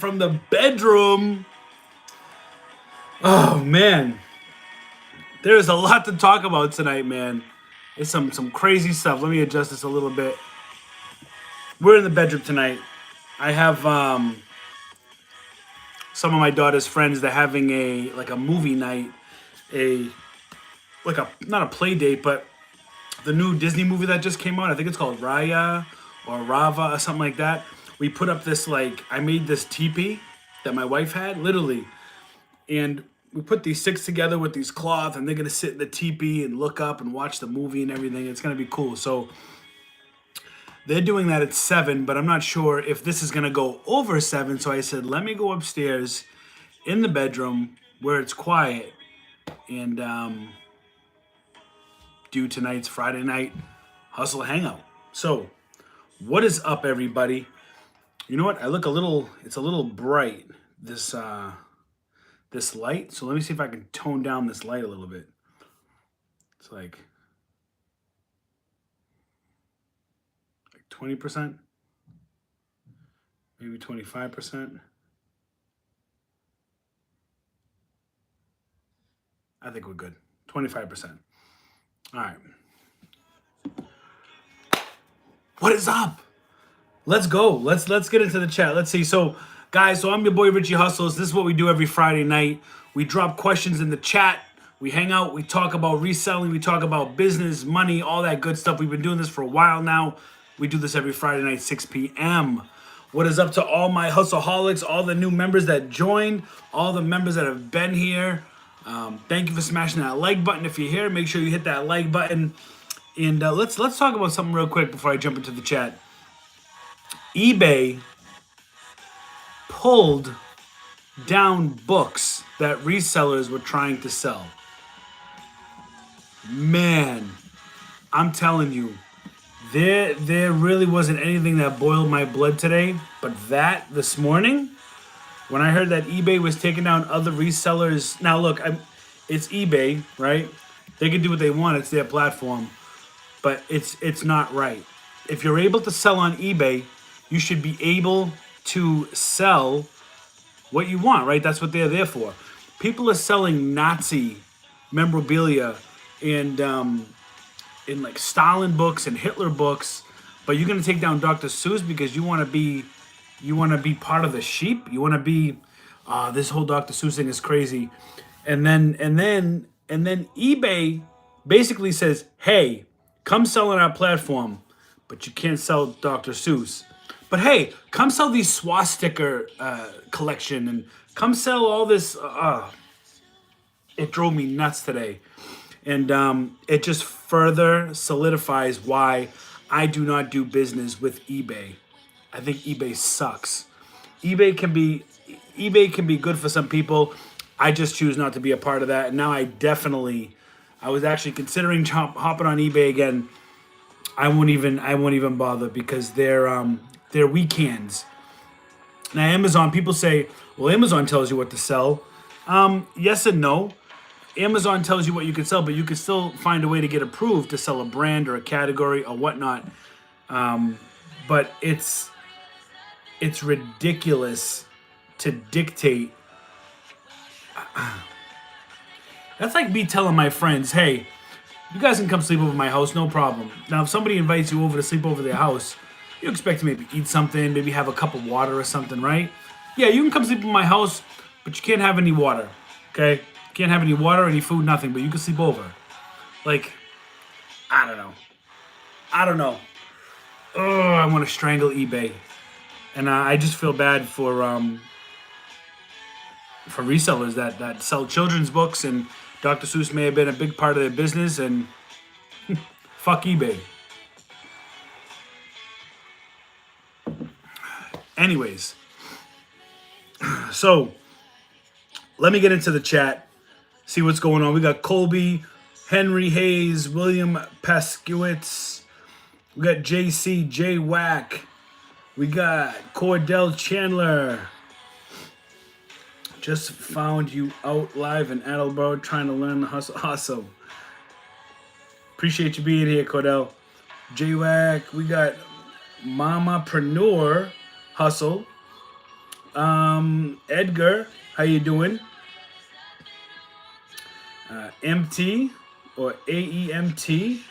from the bedroom. Oh man, there's a lot to talk about tonight, man. It's some crazy stuff. Let me adjust this a little bit. We're in the bedroom tonight. I have some of my daughter's friends. They're having a movie night, a like a not a play date, but the new Disney movie that just came out. I think it's called Raya or Rava or something like that. We put up this I made this teepee that my wife had, literally, and we put these sticks together with these cloth, and they're gonna sit in the teepee and look up and watch the movie and everything. It's gonna be cool. So they're doing that at 7, but I'm not sure if this is gonna go over 7. So I said, let me go upstairs in the bedroom where it's quiet and do tonight's Friday night hustle hangout. So, what is up, everybody? You know what? I look a little. It's a little bright. This light. So let me see if I can tone down this light a little bit. It's like 20%, maybe 25%. I think we're good. 25%. All right. What is up? Let's go. Let's get into the chat. Let's see. So, guys, so I'm your boy Richie Hustles. This is what we do every Friday night. We drop questions in the chat. We hang out. We talk about reselling. We talk about business, money, all that good stuff. We've been doing this for a while now. We do this every Friday night, 6 p.m. What is up to all my hustleholics, all the new members that joined, all the members that have been here? Thank you for smashing that like button. If you're here, make sure you hit that like button. And let's talk about something real quick before I jump into the chat. eBay pulled down books that resellers were trying to sell. Man, I'm telling you, there really wasn't anything that boiled my blood today, but that this morning, when I heard that eBay was taking down other resellers. Now look, it's eBay, right? They can do what they want. It's their platform, but it's not right. If you're able to sell on eBay, you should be able to sell what you want, right? That's what they're there for. People are selling Nazi memorabilia and in like Stalin books and Hitler books, but you're gonna take down Dr. Seuss because you want to be part of the sheep. You want to be this whole Dr. Seuss thing is crazy, and then eBay basically says, hey, come sell on our platform, but you can't sell Dr. Seuss. But hey, come sell these swastika collection and come sell all this. It drove me nuts today. And it just further solidifies why I do not do business with eBay. I think eBay sucks. eBay can be good for some people. I just choose not to be a part of that. And now I was actually considering hopping on eBay again. I won't even bother because they're weekends. Now Amazon, people say, well, Amazon tells you what to sell. Yes and no. Amazon tells you what you can sell, but you can still find a way to get approved to sell a brand or a category or whatnot. But it's ridiculous to dictate. That's like me telling my friends, hey, you guys can come sleep over my house, no problem. Now, if somebody invites you over to sleep over their house, you expect to maybe eat something, maybe have a cup of water or something, right? Yeah, you can come sleep in my house, but you can't have any water, okay? Can't have any water, any food, nothing, but you can sleep over. Like, I don't know. Oh, I want to strangle eBay. And I just feel bad for resellers that sell children's books, and Dr. Seuss may have been a big part of their business, and fuck eBay. Anyways, so let me get into the chat. See what's going on. We got Colby, Henry Hayes, William Paskewitz. We got JC, J Wack. We got Cordell Chandler. Just found you out live in Attleboro trying to learn the hustle. Awesome. Appreciate you being here, Cordell. J Wack. We got Mamapreneur Hustle. Edgar, how you doing? MT or AEMT.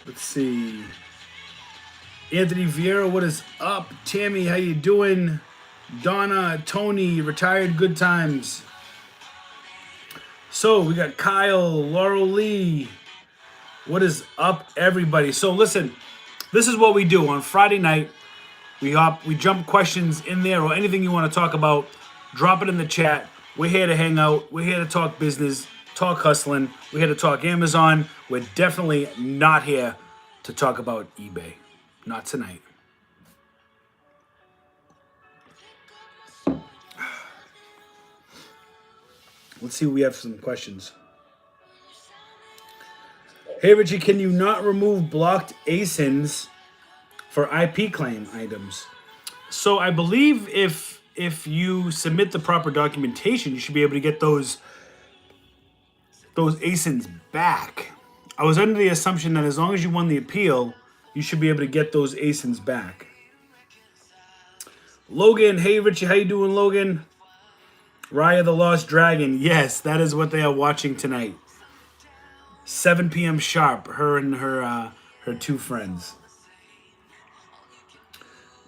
Let's see. Anthony Vieira, what is up? Tammy, how you doing? Donna, Tony, retired good times. So we got Kyle, Laurel Lee. What is up, everybody? So listen, this is what we do on Friday night. We jump questions in there or anything you want to talk about. Drop it in the chat. We're here to hang out. We're here to talk business, talk hustling. We're here to talk Amazon. We're definitely not here to talk about eBay. Not tonight. Let's see, we have some questions. Hey, Richie, can you not remove blocked ASINs for IP claim items? So I believe if you submit the proper documentation, you should be able to get those ASINs back. I was under the assumption that as long as you won the appeal, you should be able to get those ASINs back. Logan, hey Richie, how you doing, Logan? Raya the Lost Dragon, yes, that is what they are watching tonight. 7 p.m. sharp, her and her two friends.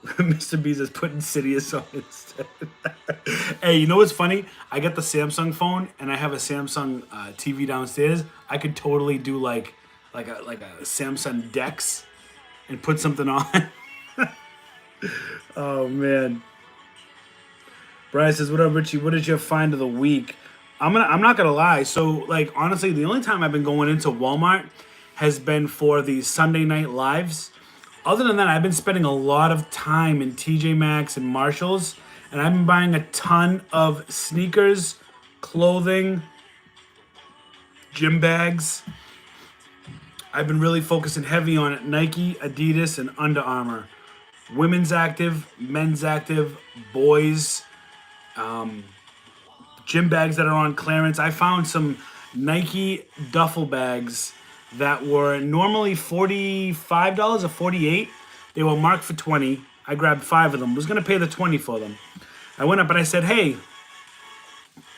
Mr. Beast is putting Sidious on instead. Hey, you know what's funny? I got the Samsung phone and I have a Samsung TV downstairs. I could totally do like a Samsung Dex and put something on. Oh man. Brian says, "What up, Richie? What is your find of the week?" I'm not gonna lie. So like honestly, the only time I've been going into Walmart has been for the Sunday night lives. Other than that, I've been spending a lot of time in TJ Maxx and Marshalls, and I've been buying a ton of sneakers, clothing, gym bags. I've been really focusing heavy on Nike, Adidas, and Under Armour. Women's active, men's active, boys, gym bags that are on clearance. I found some Nike duffel bags that were normally $45 or $48. They were marked for $20. I grabbed 5 of them. Was gonna pay the $20 for them. I went up and I said, "Hey,"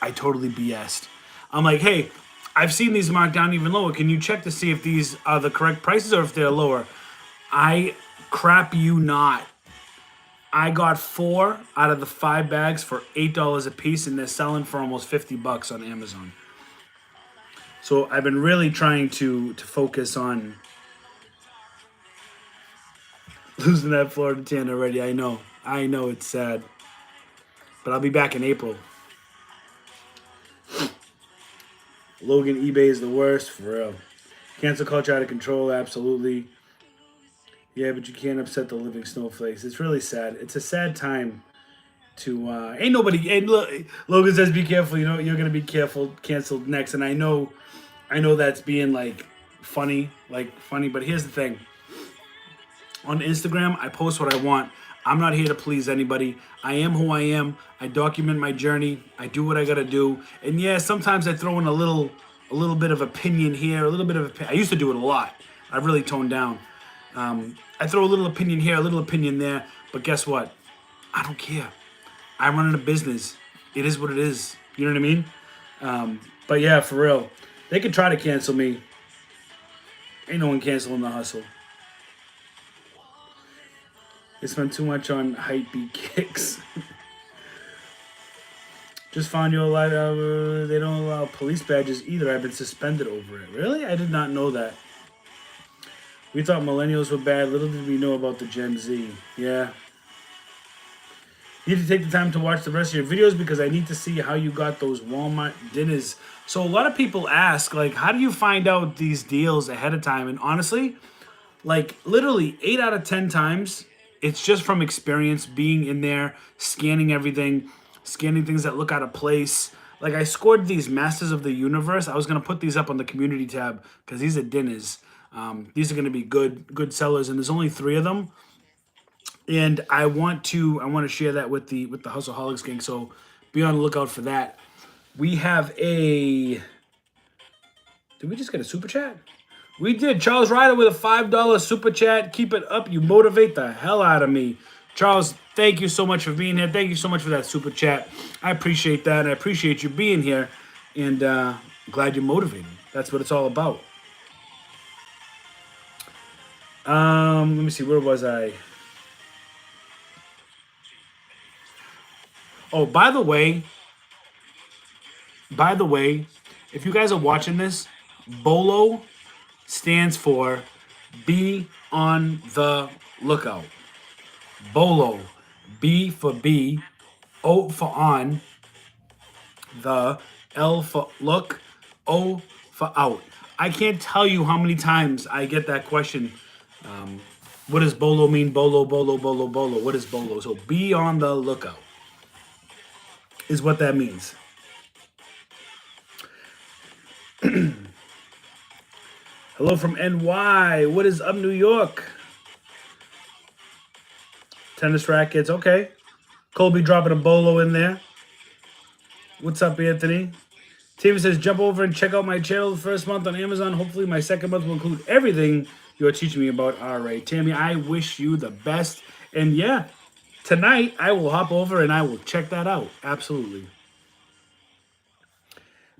I totally BS'd. I'm like, "Hey, I've seen these marked down even lower. Can you check to see if these are the correct prices or if they're lower?" I crap you not. I got 4 out of the 5 bags for $8 a piece, and they're selling for almost $50 on Amazon. So I've been really trying to focus on losing that Florida tan already. I know it's sad, but I'll be back in April. Logan, eBay is the worst, for real. Cancel culture out of control, absolutely. Yeah, but you can't upset the living snowflakes. It's really sad. It's a sad time to ain't nobody. Hey, look, Logan says be careful. You know you're gonna be careful. Canceled next, and I know that's being like funny. But here's the thing. On Instagram, I post what I want. I'm not here to please anybody. I am who I am. I document my journey. I do what I gotta do. And yeah, sometimes I throw in a little bit of opinion here, a little bit of. I used to do it a lot. I've really toned down. I throw a little opinion here, a little opinion there, but guess what? I don't care. I'm running a business. It is what it is. You know what I mean? But yeah, for real. They could try to cancel me. Ain't no one canceling the hustle. They spend too much on hype beat kicks. Just found you alive. They don't allow police badges either. I've been suspended over it. Really? I did not know that. We thought millennials were bad. Little did we know about the Gen Z. Yeah. Need to take the time to watch the rest of your videos because I need to see how you got those Walmart dinners. So a lot of people ask, like, how do you find out these deals ahead of time? And honestly, like, literally 8 out of 10 times, it's just from experience being in there, scanning everything, scanning things that look out of place. Like, I scored these Masters of the Universe. I was going to put these up on the community tab because these are dinners. These are going to be good sellers, and there's only 3 of them. And I want to share that with the Hustleholics gang. So be on the lookout for that. We have a Did we just get a super chat? We did. Charles Ryder with a $5 super chat. Keep it up. You motivate the hell out of me. Charles, thank you so much for being here. Thank you so much for that super chat. I appreciate that. I appreciate you being here. And glad you're motivated. That's what it's all about. Let me see. Where was I? Oh, by the way, if you guys are watching this, BOLO stands for Be on the Lookout. BOLO. B for B, O for on, the L for look, O for out. I can't tell you how many times I get that question. What does BOLO mean? BOLO, BOLO, BOLO, BOLO. What is BOLO? So be on the lookout is what that means. Hello from NY. What is up, New York? Tennis rackets. Okay. Colby dropping a BOLO in there. What's up, Anthony? Tammy says, jump over and check out my channel the first month on Amazon. Hopefully my second month will include everything you're teaching me about RA. Tammy, I wish you the best. And yeah, tonight I will hop over and I will check that out. Absolutely.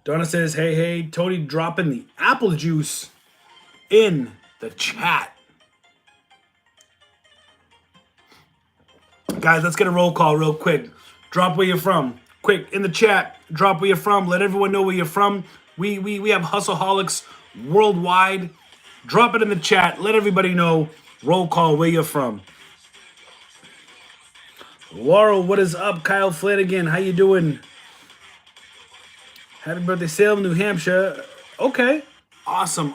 Donna says, hey, Tony dropping the apple juice in the chat. Guys, let's get a roll call real quick. Drop where you're from. Quick, in the chat, drop where you're from. Let everyone know where you're from. We have Hustleholics worldwide. Drop it in the chat. Let everybody know. Roll call where you're from. Laurel, what is up? Kyle Flanagan, how you doing? Happy birthday, Salem, New Hampshire. Okay. Awesome.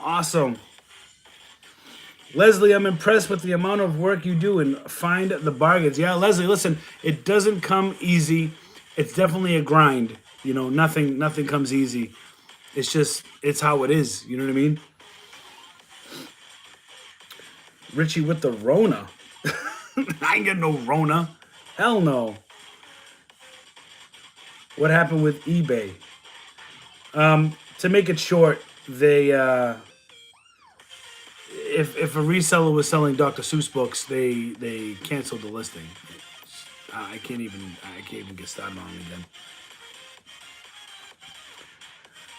Leslie, I'm impressed with the amount of work you do and find the bargains. Yeah, Leslie, listen, it doesn't come easy. It's definitely a grind. You know, nothing comes easy. It's how it is. You know what I mean? Richie with the Rona. I ain't got no Rona. Hell no. What happened with eBay? To make it short, they if a reseller was selling Dr. Seuss books, they canceled the listing. I can't even get started on it again.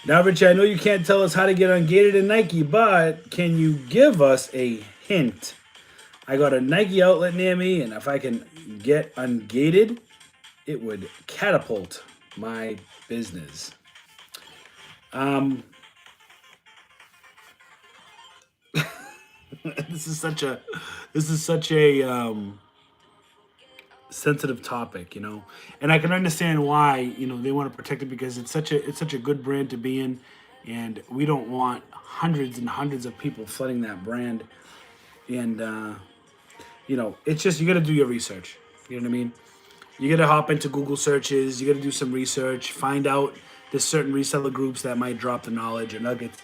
Now, Richie, I know you can't tell us how to get ungated in Nike, but can you give us a hint? I got a Nike outlet near me, and if I can get ungated, it would catapult my business. This is such a sensitive topic, you know, and I can understand why, you know, they want to protect it because it's such a good brand to be in, and we don't want hundreds and hundreds of people flooding that brand, and you know, it's just, you got to do your research. You know what I mean? You got to hop into Google searches. You got to do some research. Find out there's certain reseller groups that might drop the knowledge or nuggets.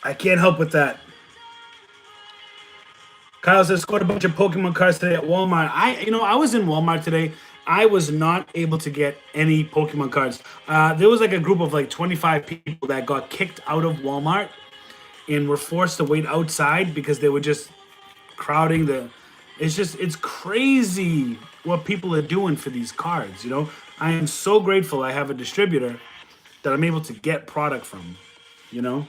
I can't help with that. Kyle says, scored a bunch of Pokemon cards today at Walmart. I was in Walmart today. I was not able to get any Pokemon cards. There was like a group of like 25 people that got kicked out of Walmart and were forced to wait outside because they were just crowding the... It's crazy what people are doing for these cards, you know? I am so grateful I have a distributor that I'm able to get product from, you know?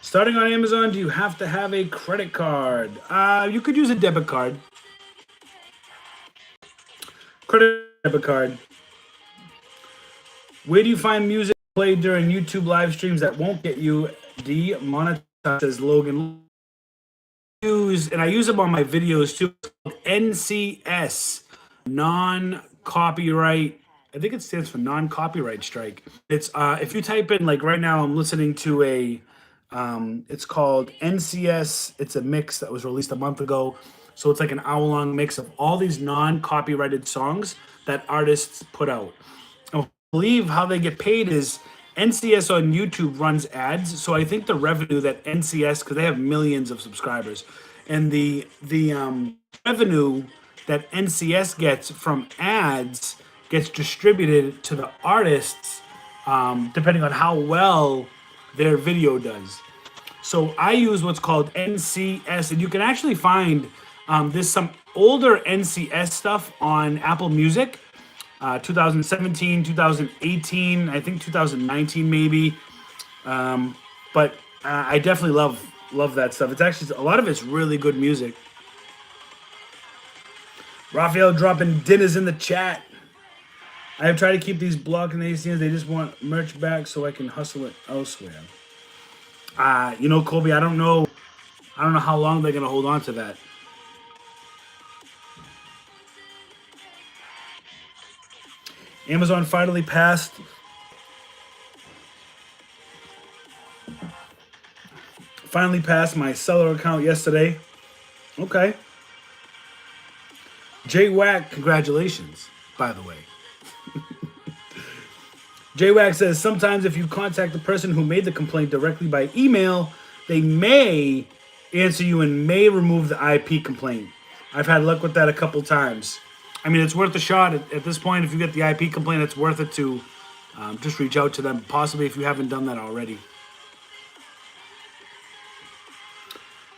Starting on Amazon, do you have to have a credit card? You could use a debit card. Debit card. Where do you find music played during YouTube live streams that won't get you demonetized, says Logan. And I use them on my videos too. NCS, non-copyright. I think it stands for non-copyright strike. It's if you type in, like right now I'm listening to a it's called NCS. It's a mix that was released a month ago. So it's like an hour-long mix of all these non-copyrighted songs that artists put out. I believe how they get paid is NCS on YouTube runs ads. So I think the revenue that NCS, because they have millions of subscribers, and the revenue that NCS gets from ads gets distributed to the artists depending on how well their video does. So I use what's called NCS, and you can actually find there's some older NCS stuff on Apple Music, 2017, 2018, I think 2019 maybe. But I definitely love that stuff. It's actually a lot of it's really good music. Raphael dropping dinners in the chat. I have tried to keep these blocking ACNs. They just want merch back so I can hustle it elsewhere. Colby, I don't know how long they're gonna hold on to that. Amazon finally passed my seller account yesterday. Okay. J-Wack, congratulations, by the way. J-Wack says, sometimes if you contact the person who made the complaint directly by email, they may answer you and may remove the IP complaint. I've had luck with that a couple times. I mean, it's worth a shot at this point. If you get the IP complaint, it's worth it to just reach out to them, possibly if you haven't done that already.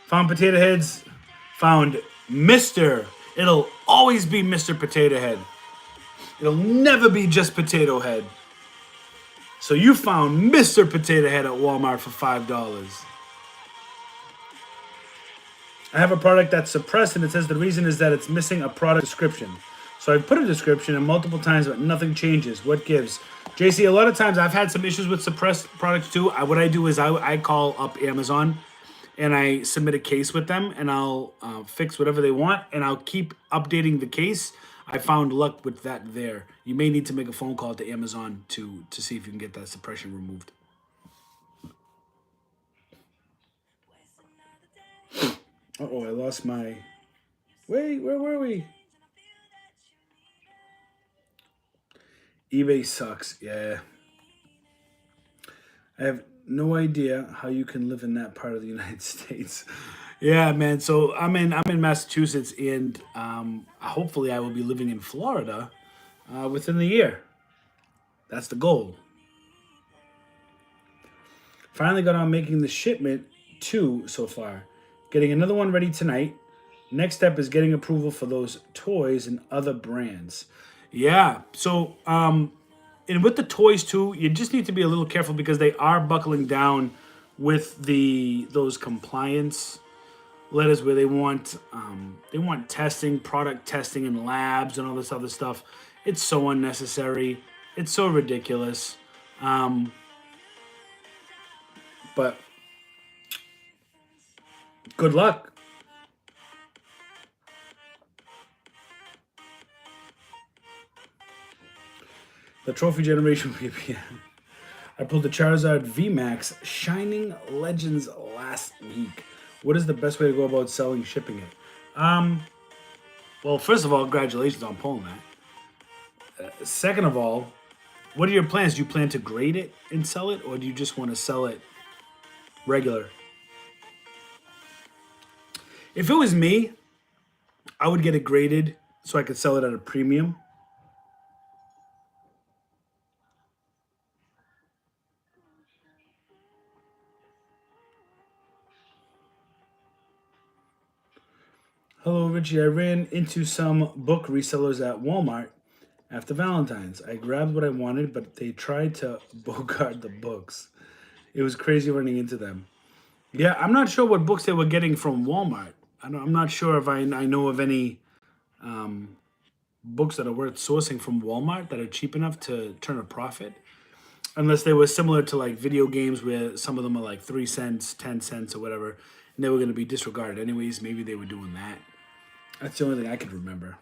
Found Potato Heads. Found Mr. It'll always be Mr. Potato Head. It'll never be just Potato Head. So you found Mr. Potato Head at Walmart for $5. I have a product that's suppressed, and it says the reason is that it's missing a product description. So I put a description in multiple times, but nothing changes. What gives? JC, a lot of times I've had some issues with suppressed products too. What I do is I call up Amazon, and I submit a case with them, and I'll fix whatever they want, and I'll keep updating the case. I found luck with that there. You may need to make a phone call to Amazon to see if you can get that suppression removed. Uh-oh, I lost my... Wait, where were we? eBay sucks, yeah. I have no idea how you can live in that part of the United States. Yeah, man. So I'm in Massachusetts, and hopefully I will be living in Florida within the year. That's the goal. Finally got on making the shipment 2 so far. Getting another one ready tonight. Next step is getting approval for those toys and other brands. Yeah. So and with the toys too, you just need to be a little careful because they are buckling down with those compliance letters where they want testing, product testing in labs and all this other stuff. It's so unnecessary. It's so ridiculous. But good luck. The Trophy Generation VPN. I pulled the Charizard VMAX Shining Legends last week. What is the best way to go about selling, shipping it? Well, first of all, congratulations on pulling that. Second of all, what are your plans? Do you plan to grade it and sell it, or do you just want to sell it regular? If it was me, I would get it graded so I could sell it at a premium. Hello, Richie. I ran into some book resellers at Walmart after Valentine's. I grabbed what I wanted, but they tried to bogart the books. It was crazy running into them. Yeah, I'm not sure what books they were getting from Walmart. I'm not sure if I know of any books that are worth sourcing from Walmart that are cheap enough to turn a profit. Unless they were similar to like video games where some of them are like 3 cents, 10 cents or whatever, and they were going to be disregarded anyways. Maybe they were doing that. That's the only thing I could remember.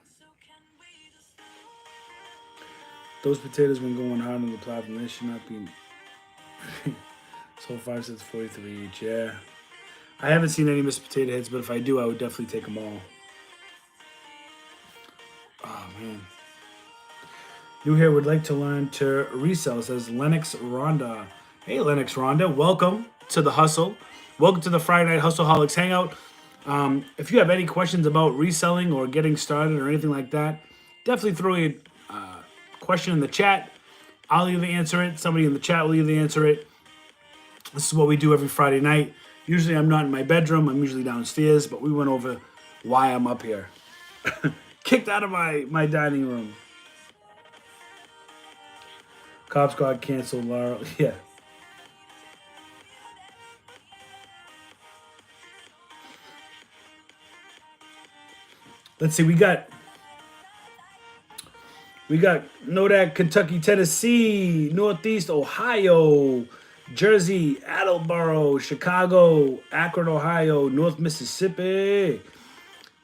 Those potatoes been going hard on the platform. They should not be... So 5 cents, 43 each, yeah. I haven't seen any Mr. Potato Heads, but if I do, I would definitely take them all. Oh, man. New here would like to learn to resell, says Lennox Rhonda. Hey, Lennox Rhonda. Welcome to the hustle. Welcome to the Friday Night Hustleholics Hangout. If you have any questions about reselling or getting started or anything like that, definitely throw your question in the chat, I'll either answer it. Somebody in the chat will either answer it. This is what we do every Friday night. Usually I'm not in my bedroom. I'm usually downstairs, but we went over why I'm up here. Kicked out of my dining room. Cops got canceled, Laura. Yeah. Let's see, we got Nodak, Kentucky, Tennessee, Northeast Ohio, Jersey, Attleboro, Chicago, Akron, Ohio, North Mississippi,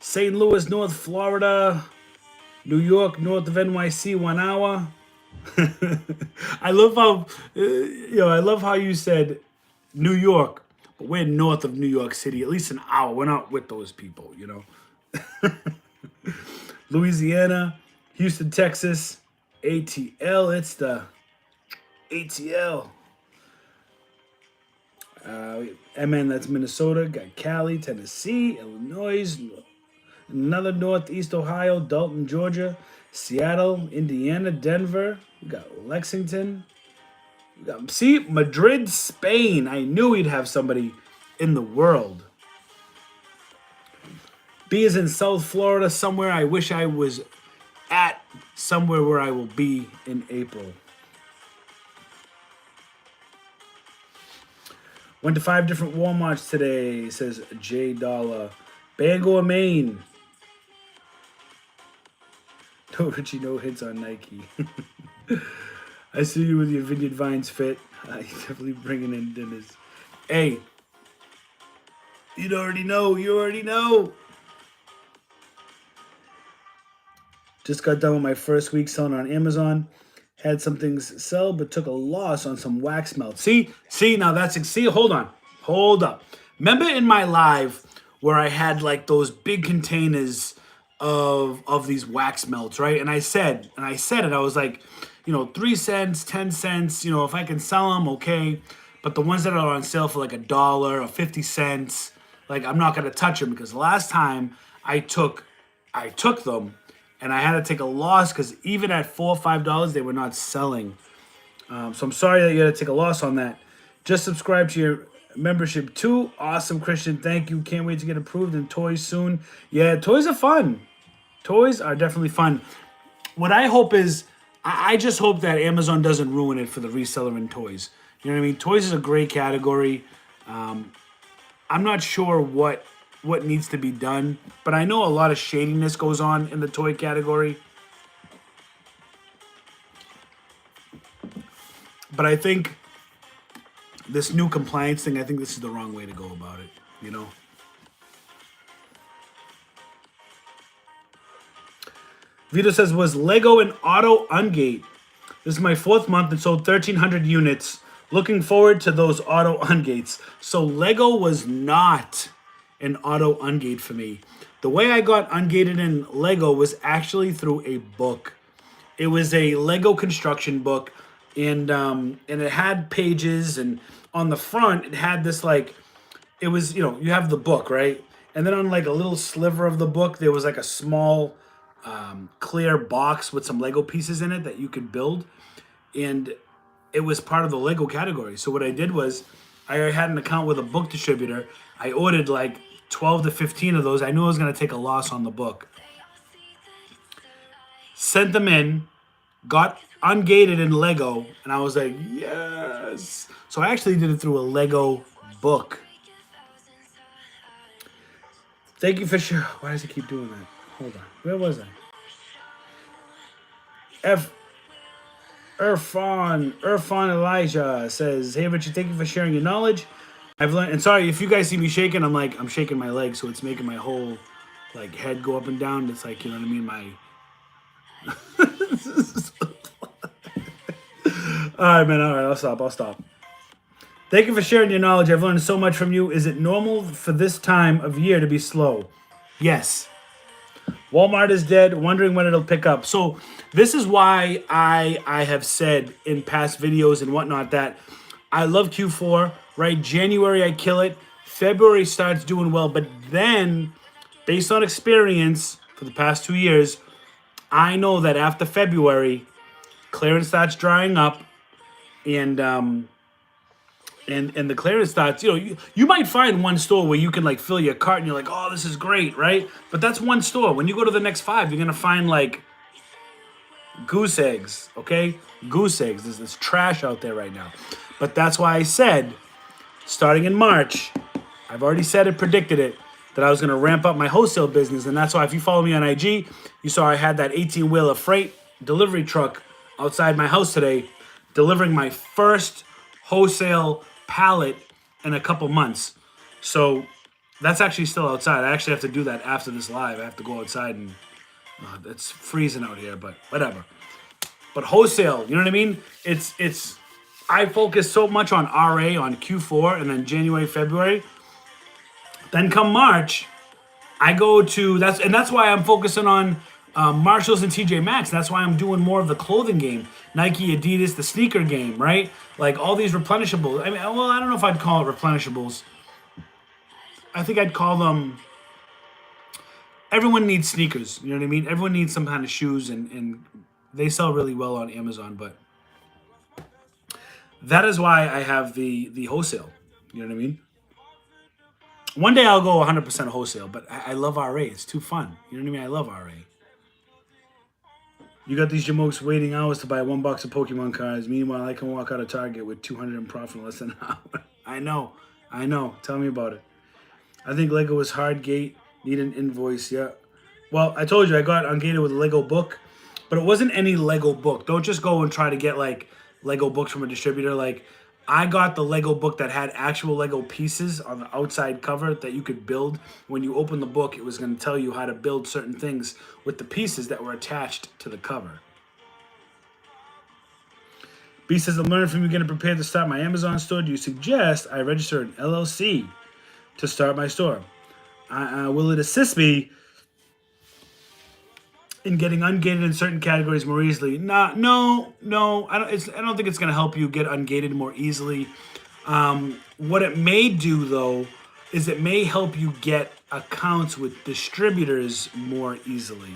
St. Louis, North Florida, New York, north of NYC, 1 hour. I love how I love how you said New York, but we're north of New York City, at least an hour. We're not with those people, you know. Louisiana, Houston, Texas, ATL. It's the ATL. MN, that's Minnesota. Got Cali, Tennessee, Illinois, another Northeast Ohio, Dalton, Georgia, Seattle, Indiana, Denver. We got Lexington. We got, see, Madrid, Spain. I knew we'd have somebody in the world. B is in South Florida, somewhere I wish I was at, somewhere where I will be in April. Went to 5 different Walmarts today, says J Dollar. Bangor, Maine. No, Richie, no hits on Nike. I see you with your Vineyard Vines fit. I definitely bringing in dinners. Hey, you already know. You already know. Just got done with my first week selling on Amazon. Had some things sell, but took a loss on some wax melt. See, now hold up. Remember in my live where I had like those big containers of these wax melts, right? And I said it, I was like, 3 cents, 10 cents, if I can sell them, okay. But the ones that are on sale for like $1 or 50 cents, like I'm not gonna touch them because last time I took them. And I had to take a loss because even at $4 or $5, they were not selling. So I'm sorry that you had to take a loss on that. Just subscribe to your membership too. Awesome, Christian. Thank you. Can't wait to get approved in toys soon. Yeah, toys are fun. Toys are definitely fun. What I hope is, I just hope that Amazon doesn't ruin it for the reseller in toys. You know what I mean? Toys is a great category. I'm not sure what needs to be done, but I know a lot of shadiness goes on in the toy category. But I think this new compliance thing, I think this is the wrong way to go about it, Vito says, was Lego an auto ungate? This is my 4th month and sold 1,300 units. Looking forward to those auto ungates. So Lego was not an auto ungate for me. The way I got ungated in Lego was actually through a book. It was a Lego construction book, and it had pages, and on the front it had this it was you have the book, right? And then on like a little sliver of the book there was like a small clear box with some Lego pieces in it that you could build, and it was part of the Lego category. So what I did was I had an account with a book distributor. I ordered like 12 to 15 of those. I knew I was going to take a loss on the book. Sent them in, got ungated in Lego, and I was like, yes. So I actually did it through a Lego book. Thank you for sure. Why does it keep doing that? Hold on. Where was I? Irfan Elijah says, hey, Richie, thank you for sharing your knowledge. I've learned, and sorry if you guys see me shaking, I'm shaking my leg, so it's making my whole head go up and down. It's like, you know what I mean? All right, man. All right, I'll stop. Thank you for sharing your knowledge. I've learned so much from you. Is it normal for this time of year to be slow? Yes. Walmart is dead. Wondering when it'll pick up. So this is why I have said in past videos and whatnot that I love Q4. Right, January I kill it. February starts doing well, but then, based on experience for the past 2 years, I know that after February, clearance starts drying up, and the clearance starts, you might find one store where you can like fill your cart and you're like, oh, this is great, right? But that's one store. When you go to the next 5, you're gonna find like goose eggs, okay? Goose eggs. There's trash out there right now. But that's why I said, starting in March, I've already said it, predicted it, that I was going to ramp up my wholesale business. And that's why if you follow me on IG, you saw I had that 18-wheeler freight delivery truck outside my house today, delivering my first wholesale pallet in a couple months. So that's actually still outside. I actually have to do that after this live. I have to go outside and it's freezing out here, but whatever. But wholesale, you know what I mean? It's. I focus so much on RA, on Q4, and then January, February. Then come March, I go to that's why I'm focusing on Marshalls and TJ Maxx. That's why I'm doing more of the clothing game, Nike, Adidas, the sneaker game, right? Like all these replenishables. I mean, well, I don't know if I'd call it replenishables. I think I'd call them. Everyone needs sneakers, you know what I mean? Everyone needs some kind of shoes, and they sell really well on Amazon, but that is why I have the wholesale, you know what I mean? One day I'll go 100% wholesale, but I love RA. It's too fun, you know what I mean? I love RA. You got these jamokes waiting hours to buy 1 box of Pokemon cards. Meanwhile, I can walk out of Target with 200 in profit in less than an hour. I know. Tell me about it. I think Lego is hard gate. Need an invoice, yeah. Well, I told you I got ungated with a Lego book, but it wasn't any Lego book. Don't just go and try to get like Lego books from a distributor. Like I got the Lego book that had actual Lego pieces on the outside cover that you could build. When you open the book, it was going to tell you how to build certain things with the pieces that were attached to the cover. B says, I'm learning from you getting prepared to start my Amazon store. Do you suggest I register an LLC to start my store? Will it assist me in getting ungated in certain categories more easily? No. I don't think it's going to help you get ungated more easily. What it may do, though, is it may help you get accounts with distributors more easily.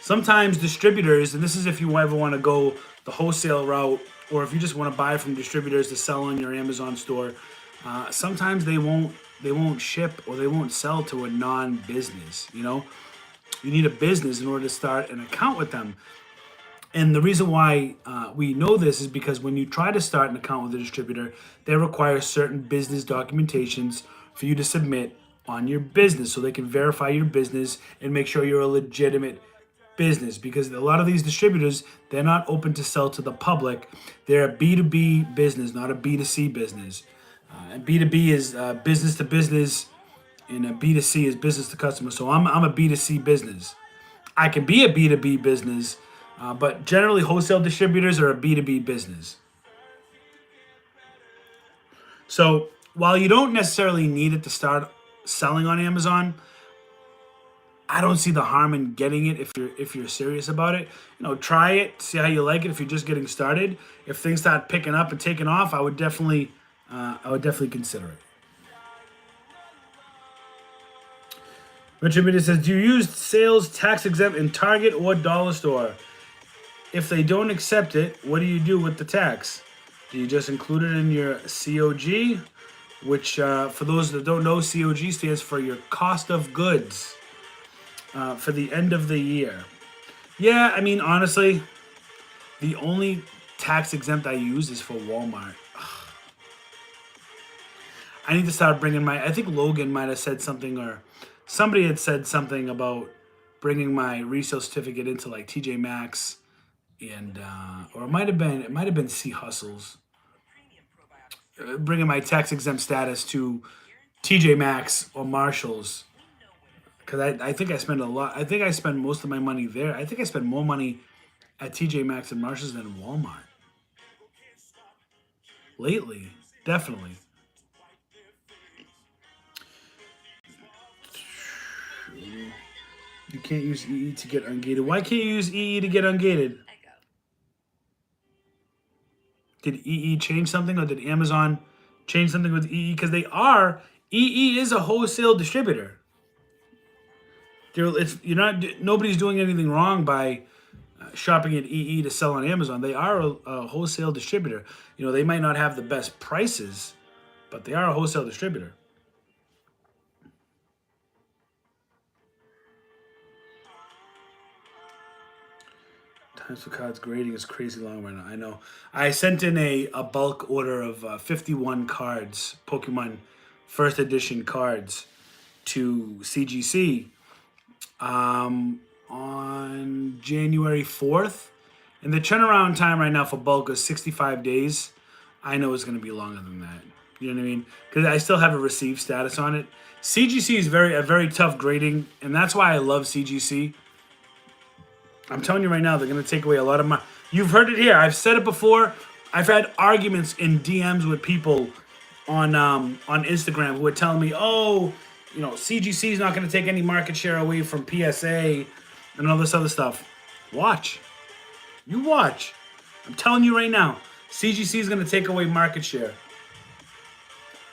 Sometimes distributors, and this is if you ever want to go the wholesale route, or if you just want to buy from distributors to sell on your Amazon store, sometimes they won't ship or they won't sell to a non-business, you know? You need a business in order to start an account with them. And the reason why we know this is because when you try to start an account with a distributor, they require certain business documentations for you to submit on your business so they can verify your business and make sure you're a legitimate business. Because a lot of these distributors, they're not open to sell to the public. They're a B2B business, not a B2C business. And B2B is business to business, and a B2C is business to customer. So I'm a B2C business. I can be a B2B business, but generally wholesale distributors are a B2B business. So while you don't necessarily need it to start selling on Amazon, I don't see the harm in getting it if you're serious about it. You know, try it, see how you like it. If you're just getting started, if things start picking up and taking off, I would definitely consider it. Richie says, do you use sales tax exempt in Target or Dollar Store? If they don't accept it, what do you do with the tax? Do you just include it in your COG? Which, for those that don't know, COG stands for your cost of goods for the end of the year. Yeah, I mean, honestly, the only tax exempt I use is for Walmart. I need to start bringing I think Logan might have said something, or somebody had said something about bringing my resale certificate into like TJ Maxx, and or it might have been C Hustles. Bringing my tax exempt status to TJ Maxx or Marshalls, because I think I spend a lot. I think I spend most of my money there. I think I spend more money at TJ Maxx and Marshalls than Walmart lately. Definitely. You can't use EE to get ungated. Why can't you use EE to get ungated? Did EE change something, or did Amazon change something with EE? Because EE is a wholesale distributor. Nobody's doing anything wrong by shopping at EE to sell on Amazon. They are a wholesale distributor. You know, they might not have the best prices, but they are a wholesale distributor. Times for cards grading is crazy long right now. I know. I sent in a bulk order of 51 cards, Pokemon first edition cards, to CGC on January 4th. And the turnaround time right now for bulk is 65 days. I know it's going to be longer than that. You know what I mean? Because I still have a received status on it. CGC is a very tough grading, and that's why I love CGC. I'm telling you right now, they're going to take away a lot of my... You've heard it here. I've said it before. I've had arguments in DMs with people on Instagram who are telling me, oh, you know, CGC is not going to take any market share away from PSA and all this other stuff. Watch. You watch. I'm telling you right now, CGC is going to take away market share.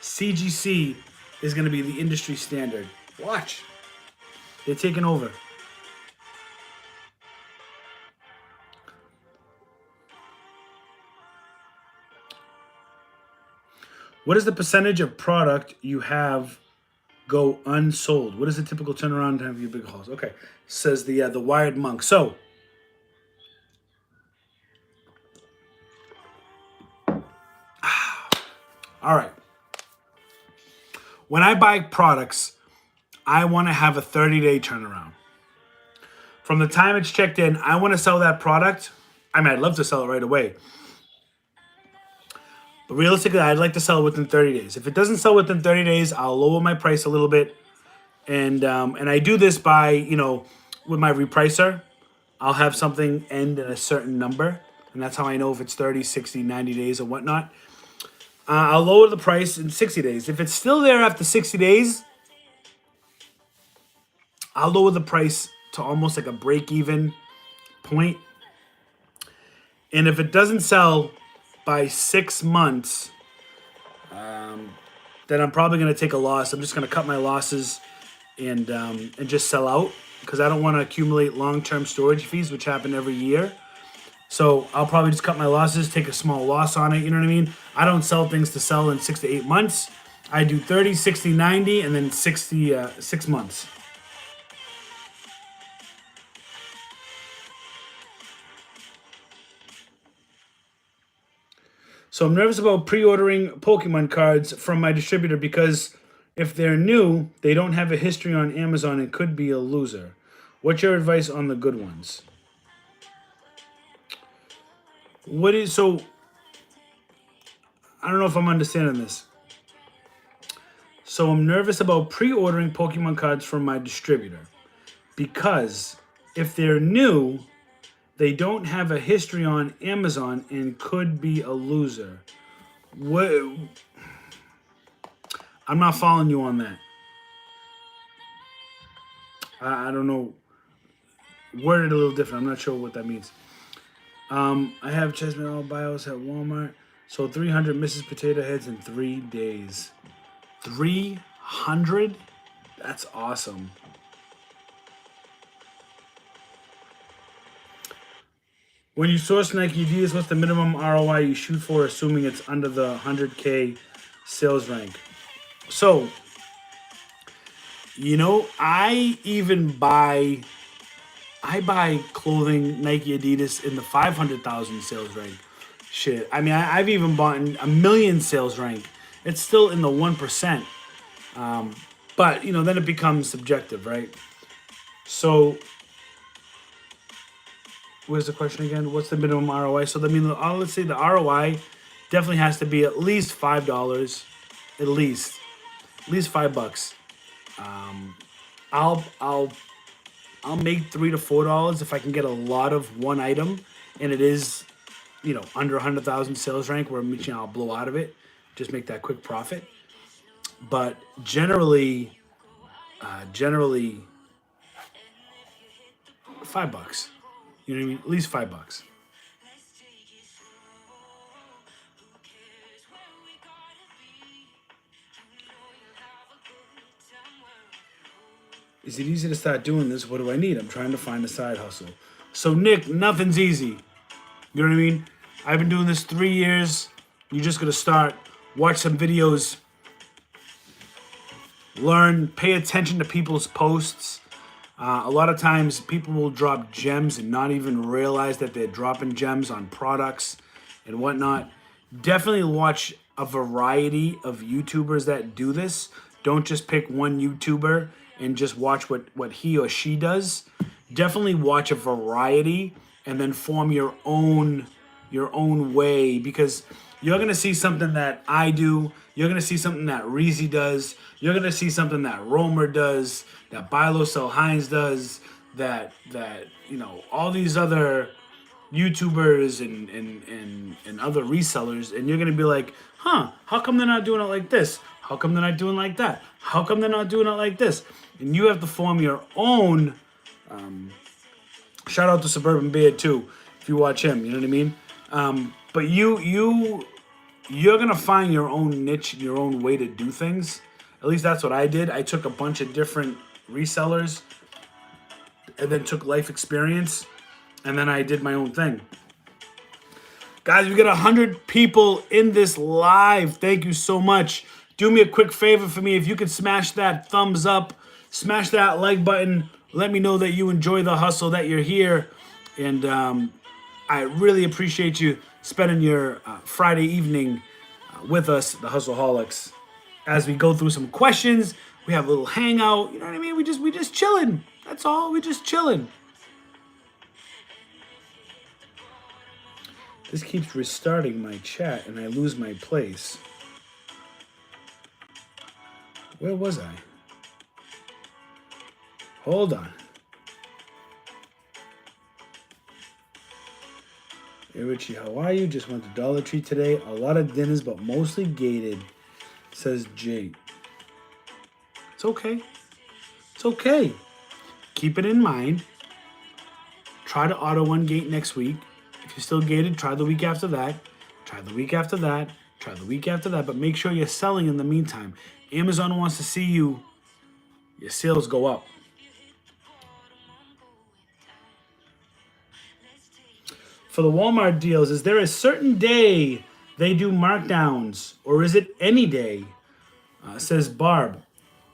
CGC is going to be the industry standard. Watch. They're taking over. What is the percentage of product you have go unsold? What is the typical turnaround time for your big hauls? Okay, says the Wired Monk. So, all right. When I buy products, I want to have a 30-day turnaround. From the time it's checked in, I want to sell that product. I mean, I'd love to sell it right away. But realistically, I'd like to sell it within 30 days. If it doesn't sell within 30 days, I'll lower my price a little bit. And I do this by, you know, with my repricer. I'll have something end in a certain number. And that's how I know if it's 30, 60, 90 days or whatnot. I'll lower the price in 60 days. If it's still there after 60 days, I'll lower the price to almost like a break-even point. And if it doesn't sell by 6 months, then I'm probably going to take a loss. I'm just going to cut my losses and just sell out because I don't want to accumulate long-term storage fees, which happen every year. So I'll probably just cut my losses, take a small loss on it. You know what I mean? I don't sell things to sell in 6 to 8 months. I do 30, 60, 90, and then 6 months. So I'm nervous about pre-ordering Pokemon cards from my distributor because if they're new, they don't have a history on Amazon and could be a loser. What's your advice on the good ones? So I don't know if I'm understanding this. So I'm nervous about pre-ordering Pokemon cards from my distributor because if they're new, they don't have a history on Amazon and could be a loser. What? I'm not following you on that. I don't know. Worded a little different. I'm not sure what that means. I have Chessman all bios at Walmart. So 300 Mrs. Potato Heads in 3 days. 300? That's awesome. When you source Nike Adidas, what's the minimum ROI you shoot for, assuming it's under the 100K sales rank? So, you know, I buy clothing, Nike Adidas, in the 500,000 sales rank. Shit. I mean, I've even bought in a million sales rank. It's still in the 1%. But, you know, then it becomes subjective, right? So, where's the question again? What's the minimum ROI? So, I mean, let's say the ROI definitely has to be at least $5. At least $5. I'll make $3 to $4 if I can get a lot of one item, and it is, you know, under 100,000 sales rank where I'll blow out of it, just make that quick profit. But generally, $5. You know what I mean? At least $5. Is it easy to start doing this? What do I need? I'm trying to find a side hustle. So Nick, nothing's easy. You know what I mean? I've been doing this 3 years. You're just gonna start, watch some videos, learn, pay attention to people's posts. A lot of times people will drop gems and not even realize that they're dropping gems on products and whatnot. Definitely watch a variety of YouTubers that do this. Don't just pick one YouTuber and just watch what he or she does. Definitely watch a variety and then form your own way, because you're gonna see something that I do. You're gonna see something that Reezy does. You're gonna see something that Romer does, that Bilo Sell Hines does, that all these other YouTubers and other resellers, and you're gonna be like, huh, how come they're not doing it like this? How come they're not doing it like that? How come they're not doing it like this? And you have to form your own. Shout out to Suburban Beard too, if you watch him. You know what I mean? But you're gonna find your own niche, your own way to do things. At least that's what I did. I took a bunch of different resellers and then took life experience, and then I did my own thing. Guys, we got 100 people in this live. Thank you so much. Do me a quick favor for me. If you could smash that thumbs up, smash that like button. Let me know that you enjoy the hustle, that you're here. And I really appreciate you spending your Friday evening with us, the Hustleholics. As we go through some questions, we have a little hangout. You know what I mean? We just chilling. That's all. We just chilling. This keeps restarting my chat and I lose my place. Where was I? Hold on. Hey Richie, how are you? Just went to Dollar Tree today. A lot of dinners, but mostly gated, says Jake. It's okay. It's okay. Keep it in mind. Try to auto one gate next week. If you're still gated, try the week after that. Try the week after that. Try the week after that. But make sure you're selling in the meantime. Amazon wants to see your sales go up. For the Walmart deals, is there a certain day they do markdowns, or is it any day? Says Barb.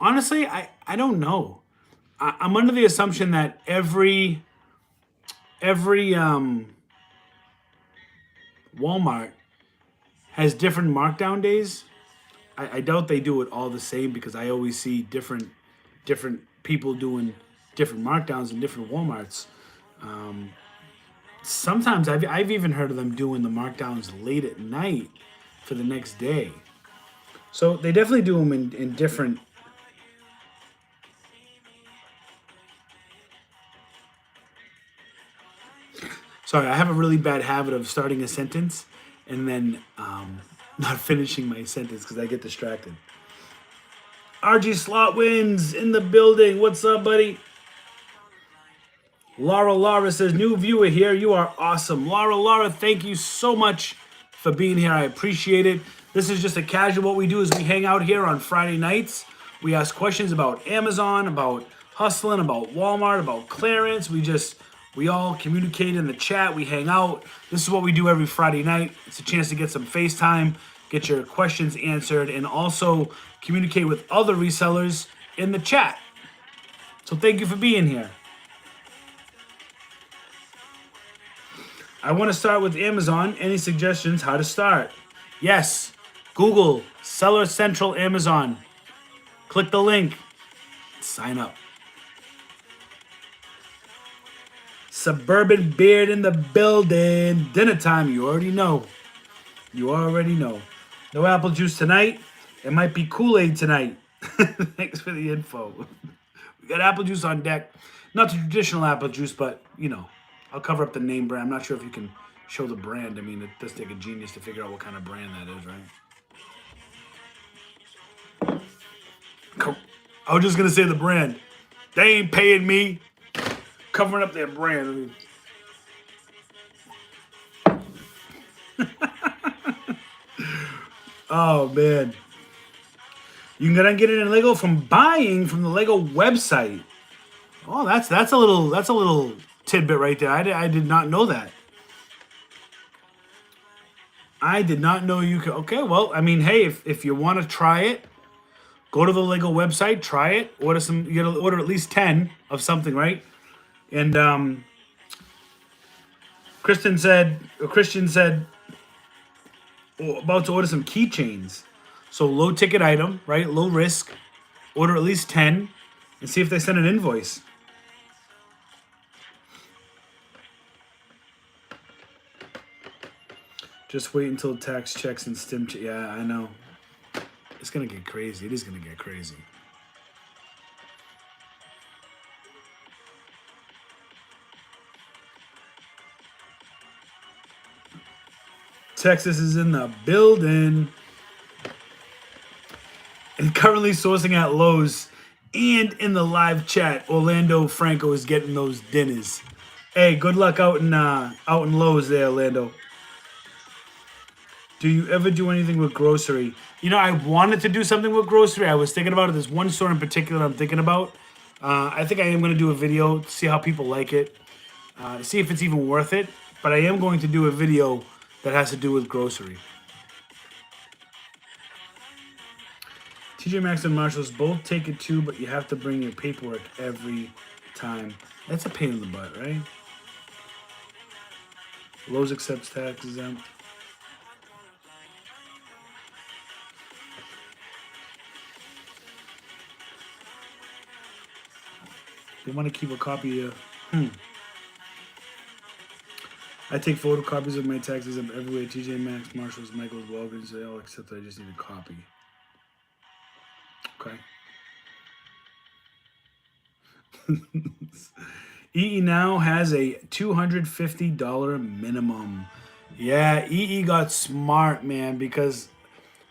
Honestly, I don't know. I'm under the assumption that every Walmart has different markdown days. I doubt they do it all the same, because I always see different people doing different markdowns in different Walmarts. Sometimes I've even heard of them doing the markdowns late at night for the next day. So they definitely do them in different. Sorry, I have a really bad habit of starting a sentence and then not finishing my sentence because I get distracted. RG Slot wins in the building. What's up, buddy? Laura says, new viewer here. You are awesome. Laura, thank you so much for being here. I appreciate it. This is just a casual. What we do is we hang out here on Friday nights. We ask questions about Amazon, about hustling, about Walmart, about clearance. We all communicate in the chat. We hang out. This is what we do every Friday night. It's a chance to get some FaceTime, get your questions answered, and also communicate with other resellers in the chat. So thank you for being here. I want to start with Amazon. Any suggestions how to start? Yes. Google Seller Central Amazon. Click the link. Sign up. Suburban Beard in the building. Dinner time. You already know. You already know. No apple juice tonight. It might be Kool-Aid tonight. Thanks for the info. We got apple juice on deck. Not the traditional apple juice, but, you know, I'll cover up the name brand. I'm not sure if you can show the brand. I mean, it does take a genius to figure out what kind of brand that is, right? I was just going to say the brand. They ain't paying me. Covering up their brand. Oh, man. You can get it in Lego from buying from the Lego website. Oh, that's a little tidbit right there. I did not know that. I did not know you could. Okay, well, I mean, hey, if you want to try it, go to the Lego website, try it, order some. You gotta order at least 10 of something, right? And Christian said, about to order some keychains. So low ticket item, right? Low risk. Order at least 10 and see if they send an invoice. Just wait until tax checks and stim. Yeah, I know. It's gonna get crazy. It is gonna get crazy. Texas is in the building. And currently sourcing at Lowe's and in the live chat, Orlando Franco is getting those dinners. Hey, good luck out in Lowe's there, Orlando. Do you ever do anything with grocery? You know, I wanted to do something with grocery. I was thinking about it. There's one store in particular I'm thinking about. I think I am going to do a video to see how people like it, to see if it's even worth it. But I am going to do a video that has to do with grocery. TJ Maxx and Marshalls both take it too, but you have to bring your paperwork every time. That's a pain in the butt, right? Lowe's accepts tax exempt. They want to keep a copy of... I take photocopies of my tax exempt everywhere. TJ Maxx, Marshalls, Michael's, Walgreens, they all accept it. I just need a copy. Okay. EE now has a $250 minimum. Yeah, EE got smart, man, because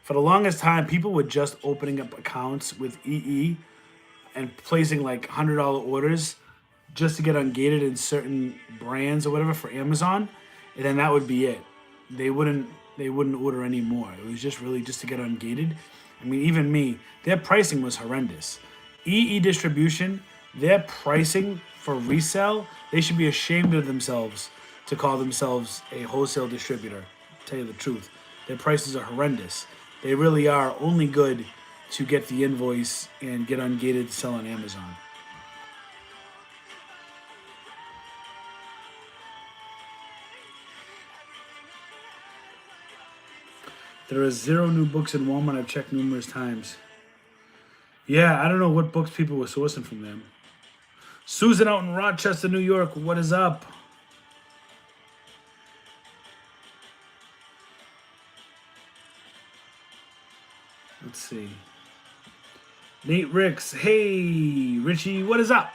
for the longest time, people were just opening up accounts with EE and placing like $100 orders just to get ungated in certain brands or whatever for Amazon, and then that would be it. They wouldn't order any more. It was just really just to get ungated. I mean, even me, their pricing was horrendous. EE distribution, their pricing for resale, they should be ashamed of themselves to call themselves a wholesale distributor. Tell you the truth, their prices are horrendous. They really are only good to get the invoice and get ungated to sell on Amazon. There are 0 new books in Walmart. I've checked numerous times. Yeah, I don't know what books people were sourcing from them. Susan out in Rochester, New York. What is up? Let's see. Nate Ricks. Hey, Richie. What is up?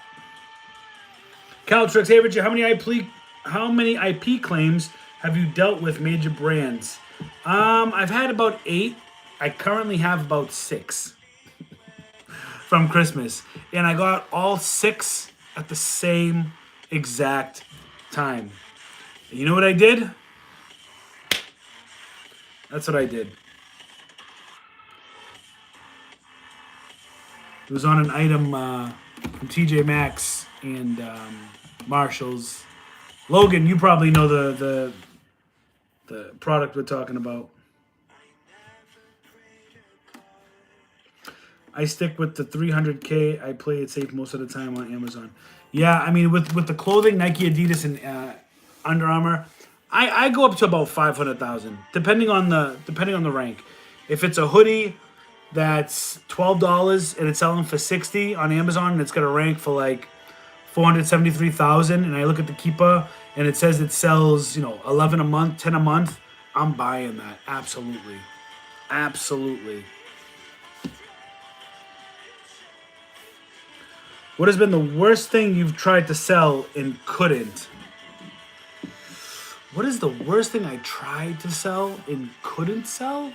Caltrix. Hey, Richie. How many IP claims have you dealt with major brands? I've had about 8. I currently have about 6 from Christmas. And I got all 6 at the same exact time. And you know what I did? That's what I did. It was on an item from TJ Maxx and Marshalls. Logan, you probably know the product we're talking about. I stick with the 300K. I play it safe most of the time on Amazon. Yeah, I mean, with the clothing, Nike, Adidas, and Under Armour, I go up to about 500,000, depending on the rank. If it's a hoodie that's $12 and it's selling for $60 on Amazon, and it's got a rank for like 473,000, and I look at the Keepa and it says it sells, 11 a month, 10 a month, I'm buying that. Absolutely. Absolutely. What has been the worst thing you've tried to sell and couldn't? What is the worst thing I tried to sell and couldn't sell?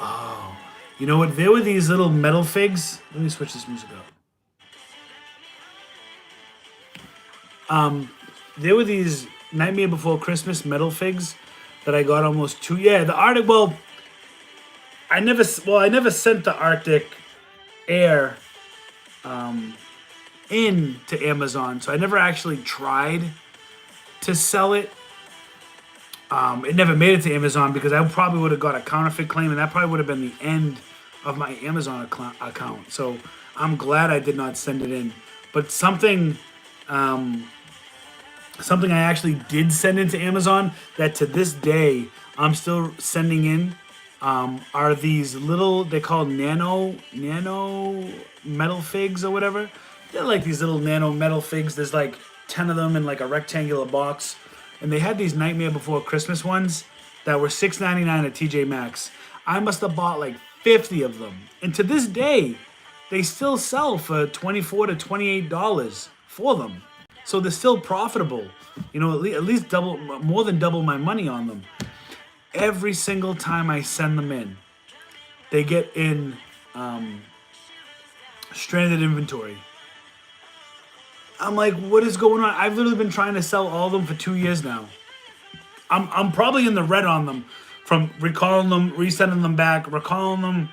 Oh, you know what? There were these little metal figs. Let me switch this music up. There were these Nightmare Before Christmas metal figs that I got almost 2. Yeah, the Arctic. Well, I never sent the Arctic Air into Amazon, so I never actually tried to sell it. It never made it to Amazon because I probably would have got a counterfeit claim, and that probably would have been the end of my Amazon account. So I'm glad I did not send it in. But something I actually did send into Amazon that to this day I'm still sending in are these little, they call nano metal figs or whatever. They're like these little nano metal figs. There's like 10 of them in like a rectangular box. And they had these Nightmare Before Christmas ones that were $6.99 at TJ Maxx. I must have bought like 50 of them. And to this day, they still sell for $24 to $28 for them. So they're still profitable. You know, at least double, more than double my money on them. Every single time I send them in, they get in stranded inventory. I'm like, what is going on? I've literally been trying to sell all of them for 2 years now. I'm probably in the red on them from recalling them, resending them back, recalling them.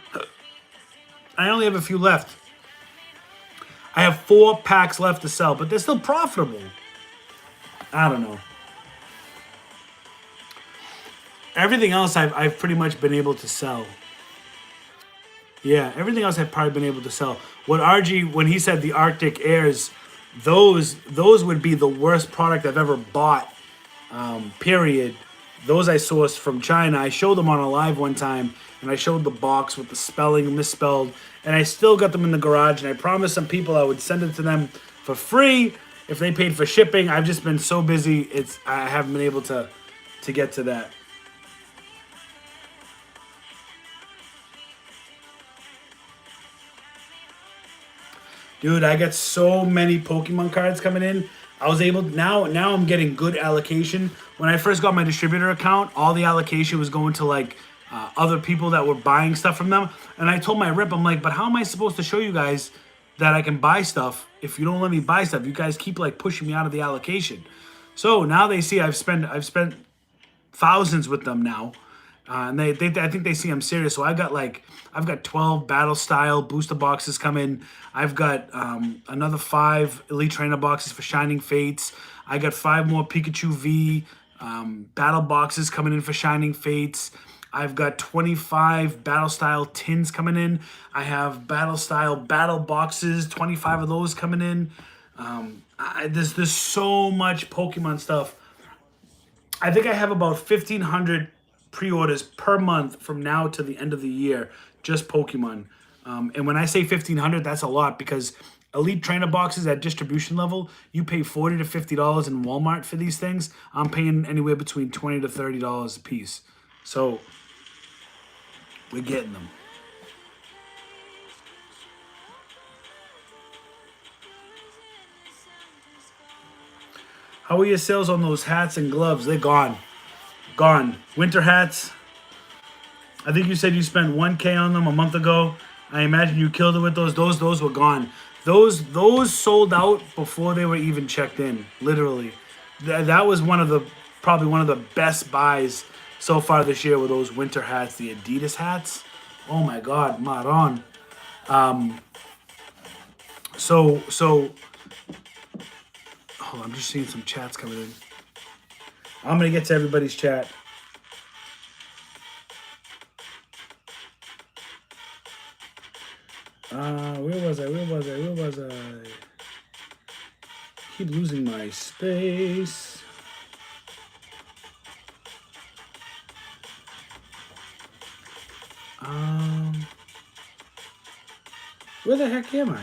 I only have a few left. I have 4 packs left to sell, but they're still profitable. I don't know. Everything else I've pretty much been able to sell. Yeah, everything else I've probably been able to sell. What RG, when he said the Arctic Airs, those would be the worst product I've ever bought, period. Those I sourced from China. I showed them on a live one time, and I showed the box with the spelling misspelled, and I still got them in the garage, and I promised some people I would send it to them for free if they paid for shipping. I've just been so busy, I haven't been able to get to that. Dude, I got so many Pokemon cards coming in. I was able, now I'm getting good allocation. When I first got my distributor account, all the allocation was going to like other people that were buying stuff from them. And I told my rep, I'm like, but how am I supposed to show you guys that I can buy stuff if you don't let me buy stuff? You guys keep like pushing me out of the allocation. So now they see I've spent thousands with them now. And I think they see I'm serious. So I've got 12 battle style booster boxes coming. I've got another 5 Elite Trainer boxes for Shining Fates. I got 5 more Pikachu V battle boxes coming in for Shining Fates. I've got 25 battle style tins coming in. I have battle style battle boxes, 25 of those coming in. There's so much Pokemon stuff. I think I have about 1,500 pre-orders per month from now to the end of the year, just Pokemon. And when I say 1,500, that's a lot because Elite Trainer boxes at distribution level, you pay $40 to $50 in Walmart for these things. I'm paying anywhere between $20 to $30 a piece. So we're getting them. How are your sales on those hats and gloves? They're gone. Gone. Winter hats. I think you said you spent $1K on them a month ago. I imagine you killed it with those. Those were gone. Those sold out before they were even checked in. Literally. That was probably one of the best buys so far this year with those winter hats, the Adidas hats. Oh my God, Maron. So hold on, I'm just seeing some chats coming in. I'm going to get to everybody's chat. Where was I? Keep losing my space. Where the heck am I?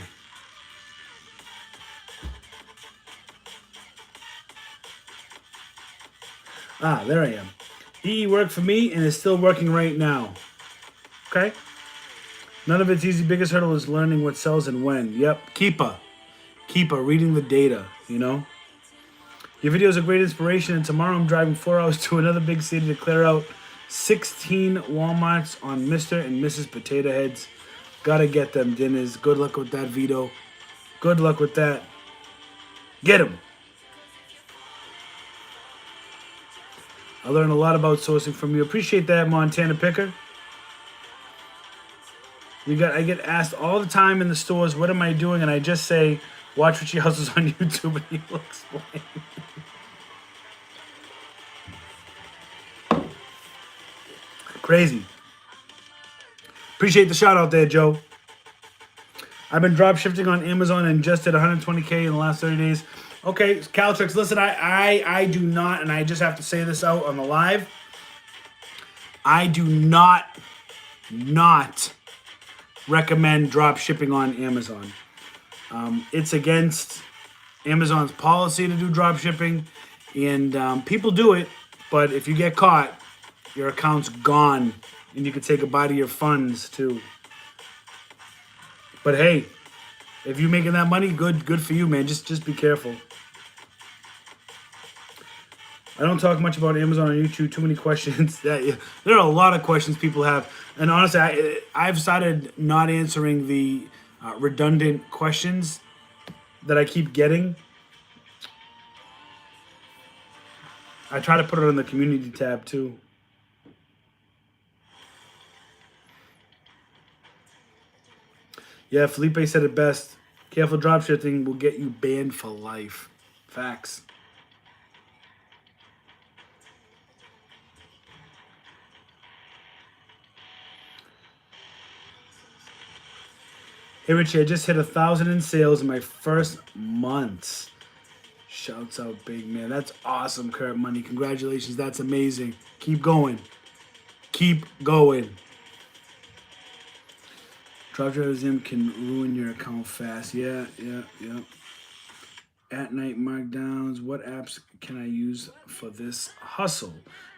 There I am. EE worked for me and is still working right now. Okay? None of it's easy. Biggest hurdle is learning what sells and when. Yep. Keepa, reading the data, you know? Your video is a great inspiration, and tomorrow I'm driving 4 hours to another big city to clear out 16 Walmarts on Mr. and Mrs. Potato Heads. Gotta get them dinners. Good luck with that, Vito. Good luck with that. Get them. I learned a lot about sourcing from you. Appreciate that, Montana Picker. I get asked all the time in the stores, what am I doing? And I just say, Watch Richie Hustles on YouTube and he will explain. Crazy. Appreciate the shout out there, Joe. I've been drop shifting on Amazon and just did 120K in the last 30 days. Okay, Caltrix, listen, I do not, and I just have to say this out on the live. I do not recommend drop shipping on Amazon. It's against Amazon's policy to do drop shipping, and people do it, but if you get caught, your account's gone, and you could take a bite of your funds too. But hey, if you're making that money, good for you, man. Just be careful. I don't talk much about Amazon on YouTube. Too many questions. There are a lot of questions people have, and honestly, I've started not answering the redundant questions that I keep getting. I try to put it on the community tab too. Yeah, Felipe said it best. Careful dropshipping will get you banned for life. Facts. Hey Richie, I just hit 1,000 in sales in my first months. Shouts out, big man. That's awesome, Kurt Money. Congratulations. That's amazing. Keep going. Keep going. Dropshipping can ruin your account fast. Yeah. At night markdowns. What apps can I use for this hustle?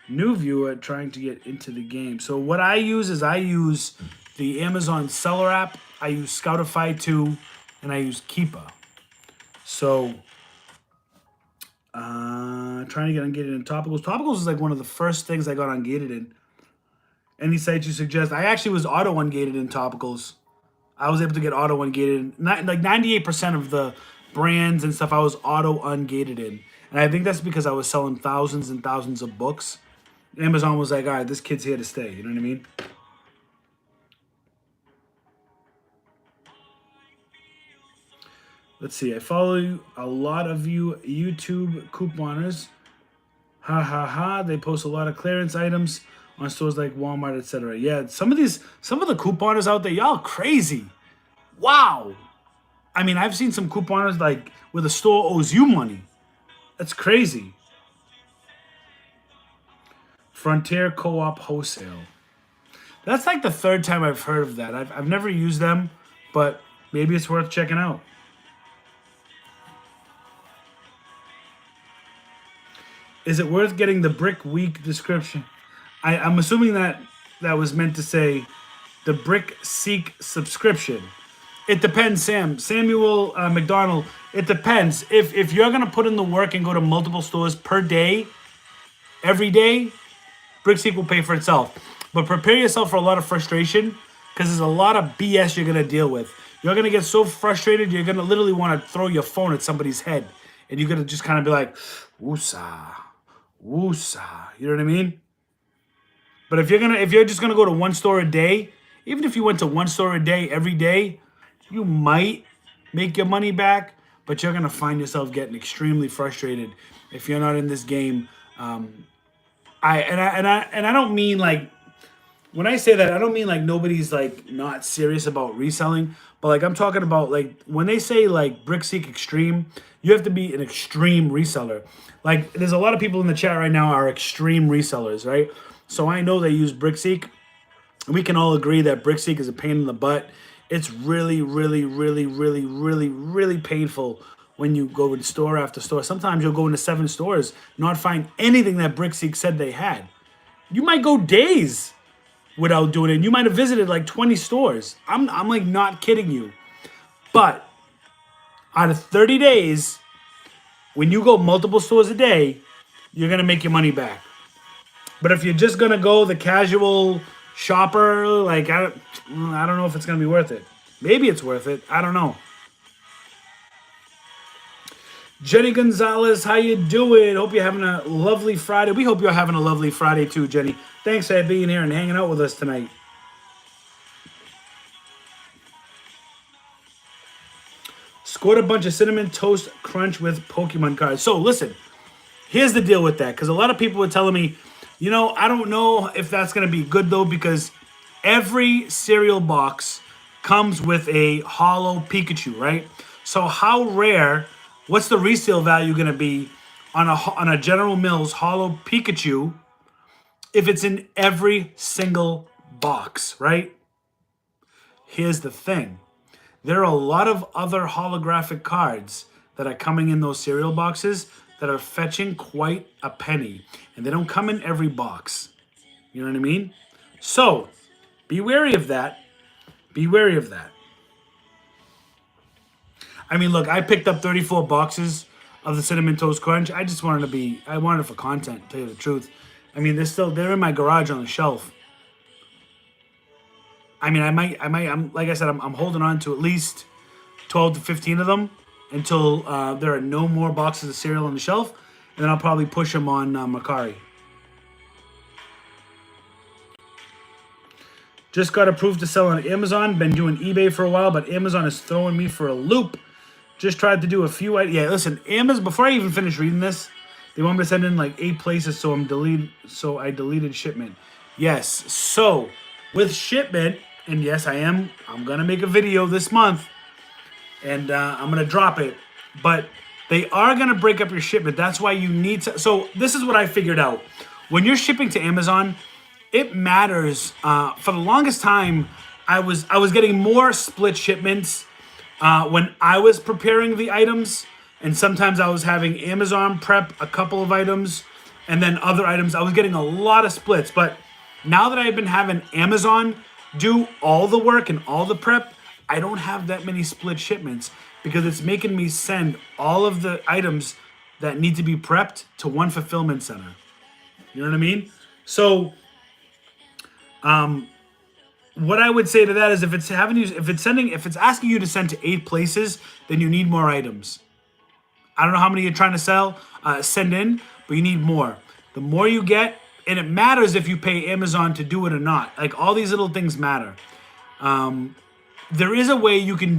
New viewer trying to get into the game. So what I use is I use the Amazon seller app. I use Scoutify 2, and I use Keepa. So trying to get ungated in topicals. Topicals is like one of the first things I got ungated in. Any sites you suggest? I actually was auto ungated in topicals. I was able to get auto ungated. Like 98% of the brands and stuff I was auto ungated in. And I think that's because I was selling thousands and thousands of books. Amazon was like, all right, this kid's here to stay. You know what I mean? Let's see. I follow a lot of you YouTube couponers. Ha ha ha. They post a lot of clearance items on stores like Walmart, etc. Yeah, some of the couponers out there, y'all crazy. Wow. I mean, I've seen some couponers like where the store owes you money. That's crazy. Frontier Co-op Wholesale. That's like the third time I've heard of that. I've never used them, but maybe it's worth checking out. Is it worth getting the Brick Week description? I'm assuming that was meant to say the Brick Seek subscription. It depends, Samuel McDonald. It depends. If you're gonna put in the work and go to multiple stores per day, every day, Brick Seek will pay for itself. But prepare yourself for a lot of frustration because there's a lot of BS you're gonna deal with. You're gonna get so frustrated, you're gonna literally want to throw your phone at somebody's head, and you're gonna just kind of be like, "Woosah, woosah." You know what I mean? But if you're just gonna go to one store a day, even if you went to one store a day every day, you might make your money back, but you're gonna find yourself getting extremely frustrated if you're not in this game. I don't mean like when I say that, I don't mean like nobody's like not serious about reselling, but like I'm talking about like when they say like BrickSeek Extreme, you have to be an extreme reseller. Like there's a lot of people in the chat right now are extreme resellers, right? So I know they use BrickSeek. We can all agree that BrickSeek is a pain in the butt. It's really, really, really, really, really, really painful when you go in store after store. Sometimes you'll go into 7 stores, not find anything that BrickSeek said they had. You might go days without doing it. You might have visited like 20 stores. I'm like not kidding you. But out of 30 days, when you go multiple stores a day, you're gonna make your money back. But if you're just gonna go the casual shopper, like I don't know if it's gonna be worth it. Maybe it's worth it. I don't know. Jenny Gonzalez, how you doing? Hope you're having a lovely Friday. We hope you're having a lovely Friday too, Jenny. Thanks for being here and hanging out with us tonight. Scored a bunch of Cinnamon Toast Crunch with Pokemon cards. So listen, here's the deal with that. Because a lot of people were telling me, you know, I don't know if that's going to be good though. Because every cereal box comes with a holo Pikachu, right? So how rare, what's the resale value going to be on a General Mills holo Pikachu if it's in every single box, right? Here's the thing. There are a lot of other holographic cards that are coming in those cereal boxes that are fetching quite a penny. And they don't come in every box. You know what I mean? So, be wary of that. Be wary of that. I mean, look, I picked up 34 boxes of the Cinnamon Toast Crunch. I just wanted I wanted it for content, to tell you the truth. I mean, they're in my garage on the shelf. I mean, I'm like I said, I'm holding on to at least 12 to 15 of them until there are no more boxes of cereal on the shelf, and then I'll probably push them on Macari. Just got approved to sell on Amazon. Been doing eBay for a while, but Amazon is throwing me for a loop. Just tried to do a few. Yeah, listen, Amazon. Before I even finish reading this, they want me to send in like 8 places, so I deleted shipment. Yes, so with shipment, and yes, I'm gonna make a video this month, and I'm gonna drop it. But they are gonna break up your shipment. That's why you need to. So this is what I figured out. When you're shipping to Amazon, it matters. For the longest time, I was getting more split shipments when I was preparing the items, and sometimes I was having Amazon prep a couple of items, and then other items. I was getting a lot of splits. But now that I've been having Amazon do all the work and all the prep, I don't have that many split shipments because it's making me send all of the items that need to be prepped to one fulfillment center. You know what I mean? So what I would say to that is if it's asking you to send to 8 places, then you need more items. I don't know how many you're trying to send in, but you need more. The more you get, and it matters if you pay Amazon to do it or not. Like, all these little things matter. There is a way you can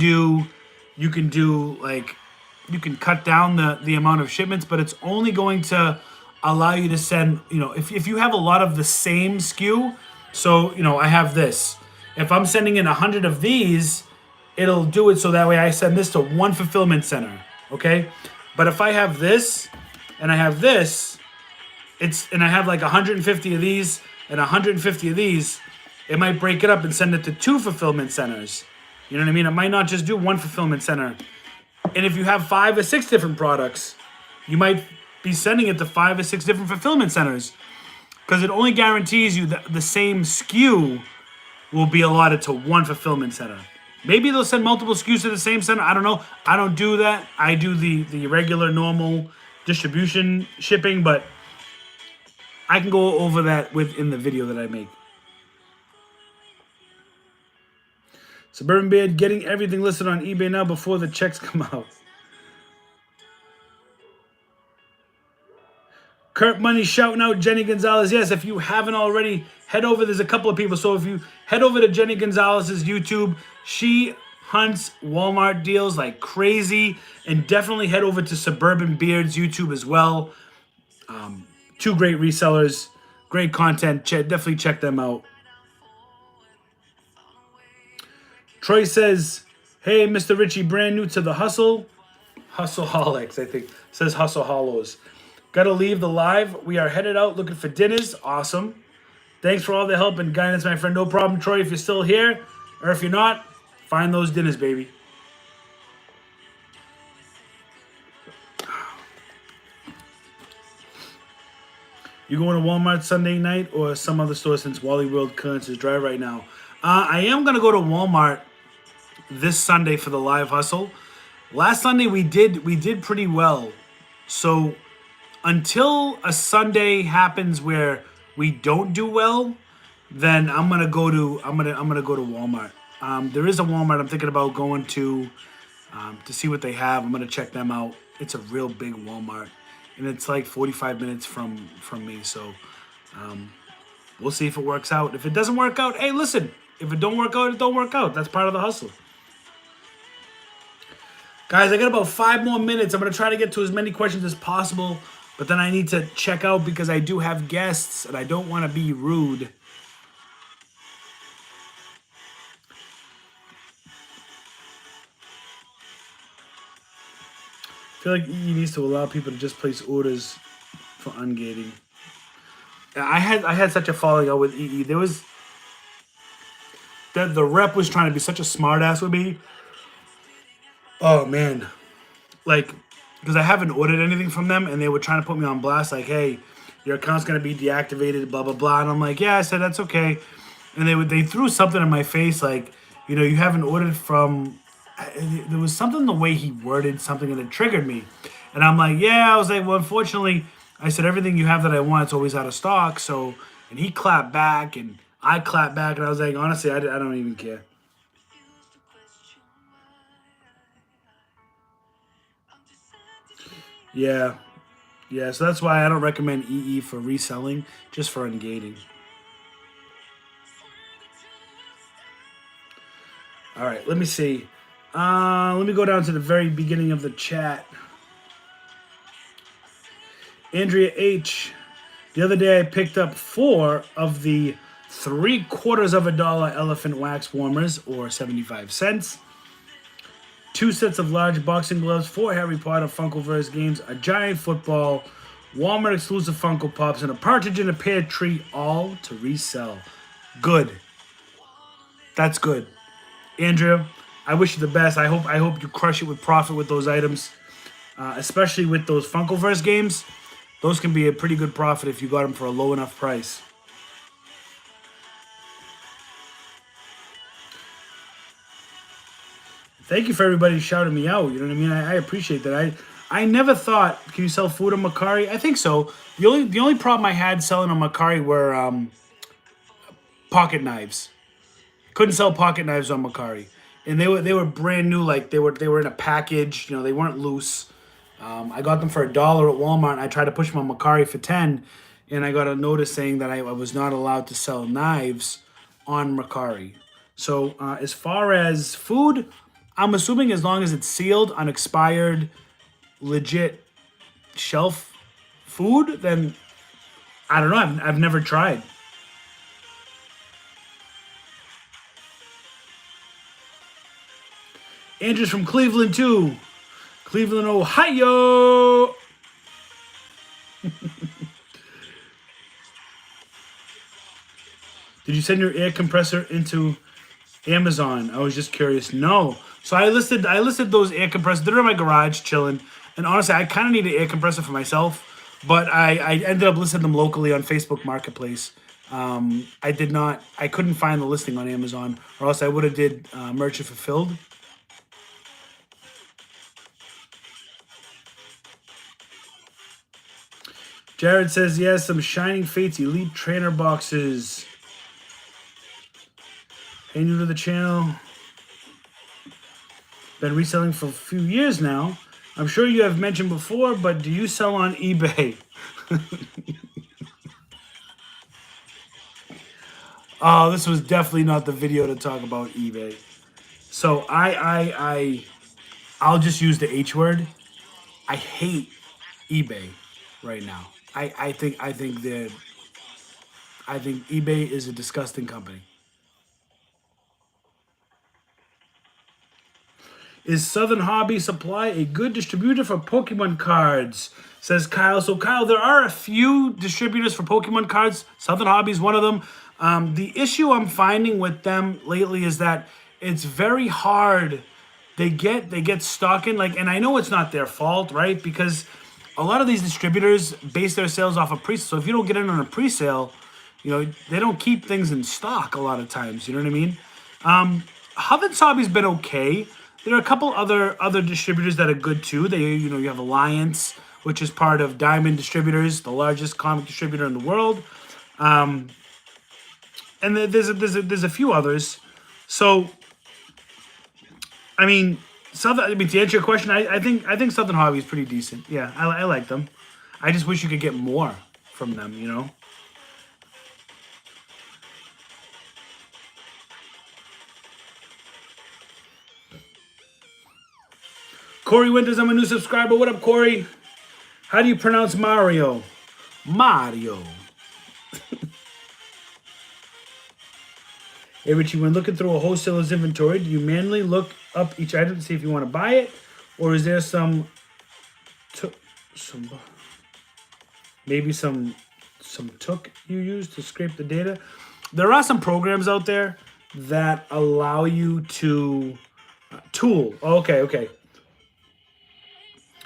cut down the amount of shipments, but it's only going to allow you to send, if you have a lot of the same SKU. So, I have this. If I'm sending in 100 of these, it'll do it so that way I send this to one fulfillment center, okay? But if I have this and I have this, and I have like 150 of these and 150 of these, it might break it up and send it to 2 fulfillment centers. You know what I mean? It might not just do 1 fulfillment center. And if you have 5 or 6 different products, you might be sending it to 5 or 6 different fulfillment centers, because it only guarantees you that the same SKU will be allotted to 1 fulfillment center. Maybe they'll send multiple SKUs to the same center. I don't know. I don't do that. I do the regular, normal distribution shipping, but I can go over that within the video that I make. Suburban Beard getting everything listed on eBay now before the checks come out. Kurt Money shouting out Jenny Gonzalez. Yes, if you haven't already, head over. There's a couple of people. So if you head over to Jenny Gonzalez's YouTube, she hunts Walmart deals like crazy. And definitely head over to Suburban Beard's YouTube as well. 2 great resellers, great content. Definitely check them out. Troy says, hey, Mr. Richie, brand new to the hustle. Hustleholics, I think. Says Hustle Hollows. Gotta leave the live. We are headed out looking for dinners. Awesome. Thanks for all the help and guidance, my friend. No problem, Troy, if you're still here. Or if you're not, find those dinners, baby. You going to Walmart Sunday night or some other store since Wally World Currents is dry right now? I am going to go to Walmart this Sunday for the live hustle. Last Sunday we did pretty well. So until a Sunday happens where we don't do well, then I'm gonna go to Walmart. There is a Walmart I'm thinking about going to see what they have. I'm gonna check them out. It's a real big Walmart, and it's like 45 minutes from me. So we'll see if it works out. If it doesn't work out, hey, listen. If it don't work out, it don't work out. That's part of the hustle. Guys, I got about 5 more minutes. I'm going to try to get to as many questions as possible, but then I need to check out because I do have guests and I don't want to be rude. I feel like EE needs to allow people to just place orders for ungating. I had such a falling out with EE. There was the rep was trying to be such a smartass with me. Oh man, like because I haven't ordered anything from them, and they were trying to put me on blast, like, "Hey, your account's gonna be deactivated," blah blah blah, and I'm like, "Yeah," I said, "That's okay," and they threw something in my face, like, you haven't ordered from. There was something the way he worded something, and it triggered me, and I'm like, "Yeah," I was like, "Well, unfortunately," I said, "Everything you have that I want, it's always out of stock." So, and he clapped back, and I clapped back, and I was like, honestly, I don't even care. Yeah. Yeah, so that's why I don't recommend EE for reselling, just for ungating. All right, let me see. Let me go down to the very beginning of the chat. Andrea H. The other day I picked up 4 of the 3/4 elephant wax warmers, or 75 cents. 2 sets of large boxing gloves, 4 Harry Potter Funkoverse games, a giant football, Walmart exclusive Funko Pops, and a partridge in a pear tree, all to resell. Good. That's good. Andrea, I wish you the best. I hope you crush it with profit with those items, especially with those Funkoverse games. Those can be a pretty good profit if you got them for a low enough price. Thank you for everybody shouting me out. You know what I mean? I appreciate that. I never thought, can you sell food on Macari? I think so. The only problem I had selling on Macari were pocket knives. Couldn't sell pocket knives on Macari, and they were brand new. Like they were in a package. They weren't loose. I got them for $1 at Walmart. And I tried to push them on Macari for 10, and I got a notice saying that I was not allowed to sell knives on Macari. So as far as food, I'm assuming as long as it's sealed, unexpired, legit shelf food, then I don't know. I've never tried. Andrew's from Cleveland too. Cleveland, Ohio. Did you send your air compressor into Amazon? I was just curious. No. So I listed those air compressors. They're in my garage chilling. And honestly, I kind of need an air compressor for myself, but I ended up listing them locally on Facebook Marketplace. I couldn't find the listing on Amazon, or else I would have did merchant fulfilled. Jared says, yes, some Shining Fates Elite Trainer boxes. Hey, new to the channel. Been reselling for a few years now. I'm sure you have mentioned before, but do you sell on eBay? Oh, this was definitely not the video to talk about eBay. So I'll just use the H word. I hate eBay right now. I think eBay is a disgusting company. Is Southern Hobby Supply a good distributor for Pokemon cards? Says Kyle. So Kyle, there are a few distributors for Pokemon cards. Southern Hobby is one of them. The issue I'm finding with them lately is that it's very hard. They get stuck in, like, and I know it's not their fault, right? Because a lot of these distributors base their sales off of pre-sale. So if you don't get in on a pre-sale, they don't keep things in stock a lot of times. You know what I mean? Hubbard's Hobby's been okay. There are a couple other distributors that are good too. You have Alliance, which is part of Diamond Distributors, the largest comic distributor in the world, and there's a few others. So, I mean, to answer your question, I think Southern Hobby is pretty decent. Yeah, I like them. I just wish you could get more from them. Corey Winters, I'm a new subscriber. What up, Corey? How do you pronounce Mario? Mario. Hey, Richie, when looking through a wholesaler's inventory, do you manually look up each item to see if you want to buy it? Or is there maybe some took you use to scrape the data? There are some programs out there that allow you to tool. Okay.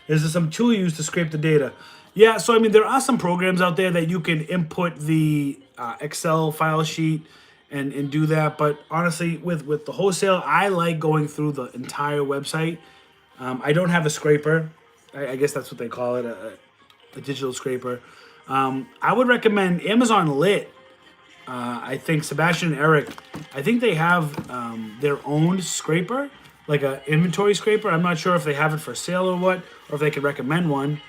Is there some tool you use to scrape the data? Yeah, so I mean, there are some programs out there that you can input the Excel file sheet and do that. But honestly, with the wholesale, I like going through the entire website. I don't have a scraper. I guess that's what they call it, a digital scraper. I would recommend Amazon Lit. I think Sebastian and Eric, I think they have their own scraper, like an inventory scraper. I'm not sure if they have it for sale or what, or if they could recommend one.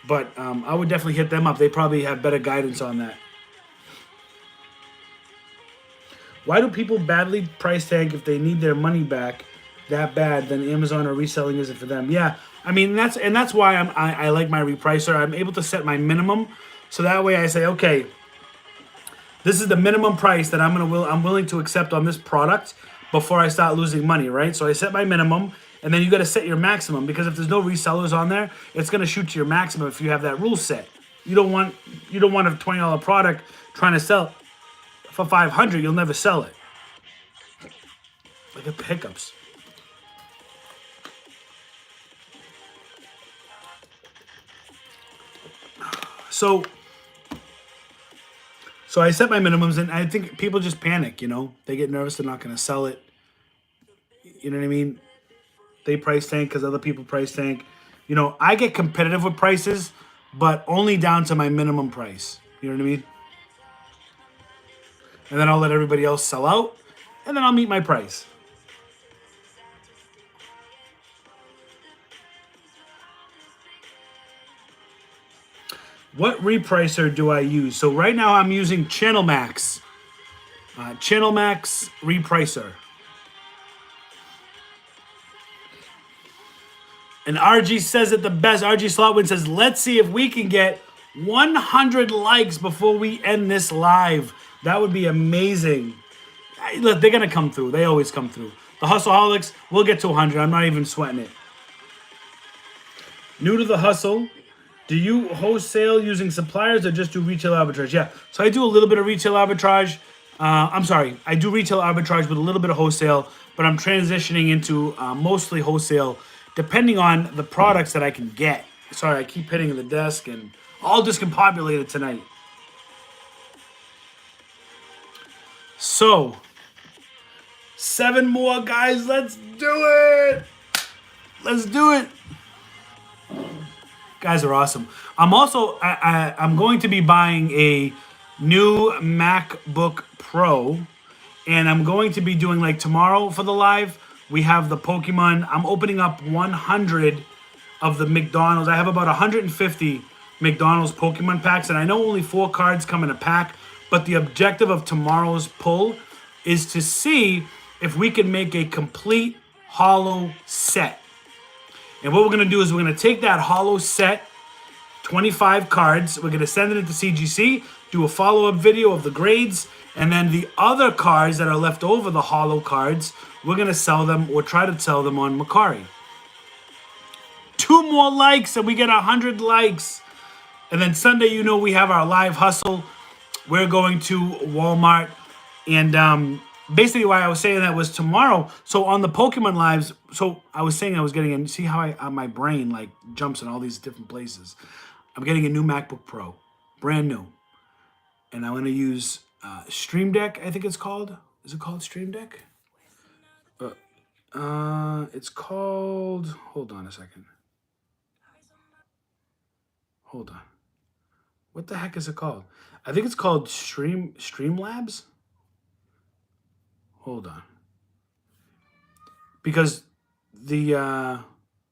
But I would definitely hit them up. They probably have better guidance on that. Why do people badly price tag if they need their money back that bad? Then Amazon or reselling isn't for them. Yeah, I mean that's why I like my repricer. I'm able to set my minimum, so that way I say, okay, this is the minimum price that I'm willing to accept on this product before I start losing money, right? So I set my minimum, and then you got to set your maximum, because if there's no resellers on there, it's going to shoot to your maximum if you have that rule set. You don't want a $20 product trying to sell for $500. You'll never sell it. Look at hiccups. So I set my minimums, and I think people just panic, They get nervous they're not going to sell it. You know what I mean? They price tank because other people price tank. I get competitive with prices, but only down to my minimum price. You know what I mean? And then I'll let everybody else sell out, and then I'll meet my price. What repricer do I use? So right now I'm using Channel Max. Channel Max repricer. And RG says it the best. RG Slotwin says, let's see if we can get 100 likes before we end this live. That would be amazing. Look, they're going to come through. They always come through. The Hustleholics, we'll get to 100. I'm not even sweating it. New to the hustle. Do you wholesale using suppliers or just do retail arbitrage? Yeah, so I do a little bit of retail arbitrage. I do retail arbitrage with a little bit of wholesale, but I'm transitioning into mostly wholesale, depending on the products that I can get. Sorry, I keep hitting the desk and all discombobulated tonight. So, 7 more, guys. Let's do it. Let's do it. Guys are awesome. I'm also I'm going to be buying a new MacBook Pro, and I'm going to be doing, like, tomorrow for the live. We have the Pokemon. I'm opening up 100 of the McDonald's. I have about 150 McDonald's Pokemon packs, and I know only 4 cards come in a pack, but the objective of tomorrow's pull is to see if we can make a complete holo set. And what we're going to do is we're going to take that holo set, 25 cards, we're going to send it into CGC, do a follow-up video of the grades, and then the other cards that are left over, the holo cards, we're going to sell them or try to sell them on Macari. 2 more likes and we get 100 likes. And then Sunday, we have our live hustle. We're going to Walmart. And basically why I was saying that was tomorrow. So on the Pokemon lives, so I was saying I was getting in. See how my brain like jumps in all these different places. I'm getting a new MacBook Pro, brand new. And I'm going to use Stream Deck, I think it's called. Is it called Stream Deck? It's called, hold on a second. Hold on. What the heck is it called? I think it's called Streamlabs. Hold on. Because the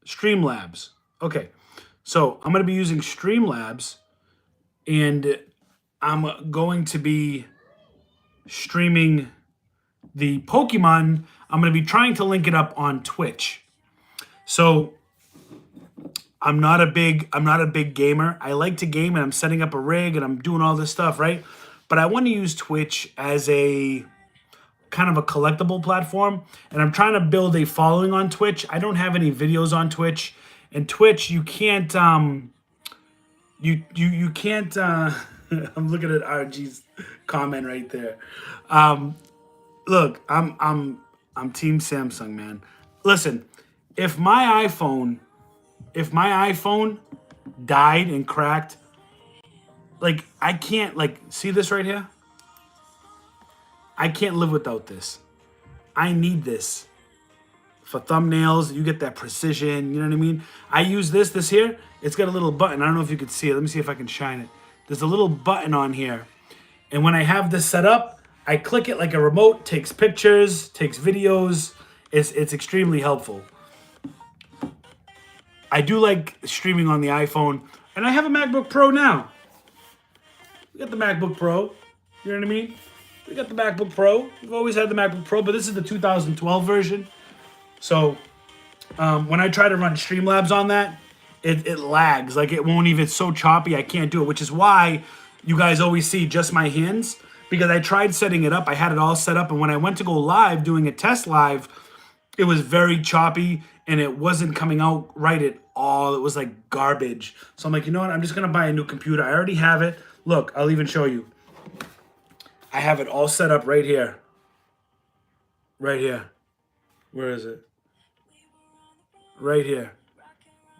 Streamlabs. Okay. So I'm going to be using Streamlabs, and I'm going to be streaming the Pokemon. I'm going to be trying to link it up on Twitch. So I'm not a big gamer. I like to game and I'm setting up a rig and I'm doing all this stuff, right? But I want to use Twitch as a kind of a collectible platform, and I'm trying to build a following on Twitch. I don't have any videos on Twitch, and Twitch you can't you can't I'm looking at RG's comment right there. Look, I'm team Samsung, man. Listen, if my iPhone died and cracked, like I can't like see this right here? I can't live without this. I need this for thumbnails. You get that precision, you know what I mean? I use this here. It's got a little button. I don't know if you can see it. Let me see if I can shine it. There's a little button on here. And when I have this set up, I click it like a remote, takes pictures, takes videos. It's extremely helpful. I do like streaming on the iPhone, and I have a MacBook Pro now. We got the MacBook Pro, you know what I mean? We got the MacBook Pro. We've always had the MacBook Pro, but this is the 2012 version. So when I try to run Streamlabs on that, it lags. Like it won't even, it's so choppy, I can't do it, which is why you guys always see just my hands, because I tried setting it up. I had it all set up, and when I went to go live, doing a test live, it was very choppy, and it wasn't coming out right at all. It was like garbage. So I'm like, you know what? I'm just going to buy a new computer. I already have it. Look, I'll even show you. I have it all set up right here. Right here. Where is it? Right here.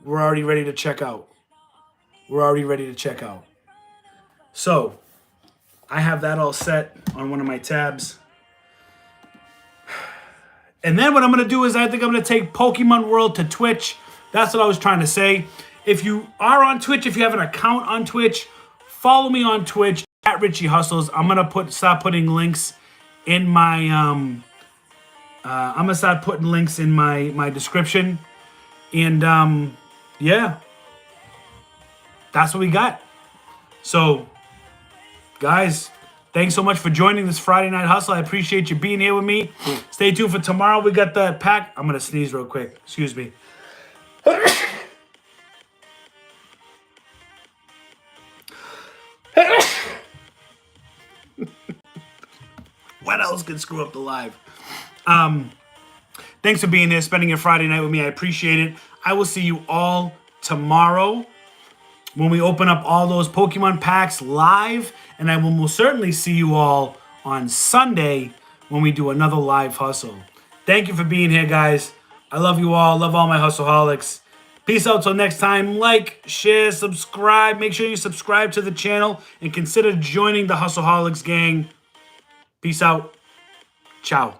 We're already ready to check out. We're already ready to check out. So, I have that all set on one of my tabs. And then what I'm going to do is I think I'm going to take Pokemon World to Twitch. That's what I was trying to say. If you are on Twitch, if you have an account on Twitch, follow me on Twitch at Richie Hustles. I'm going to start putting links in my I'm going to start putting links in my description. And yeah. That's what we got. So, guys, thanks so much for joining this Friday Night Hustle. I appreciate you being here with me. Stay tuned for tomorrow. We got the pack. I'm going to sneeze real quick. Excuse me. What else could screw up the live? Thanks for being here, spending your Friday night with me. I appreciate it. I will see you all tomorrow when we open up all those Pokemon packs live, and I will most certainly see you all on Sunday when we do another live hustle. Thank you for being here, guys. I love you all. Love all my hustleaholics. Peace out till next time. Like, share, subscribe. Make sure you subscribe to the channel and consider joining the Hustleaholics gang. Peace out. Ciao.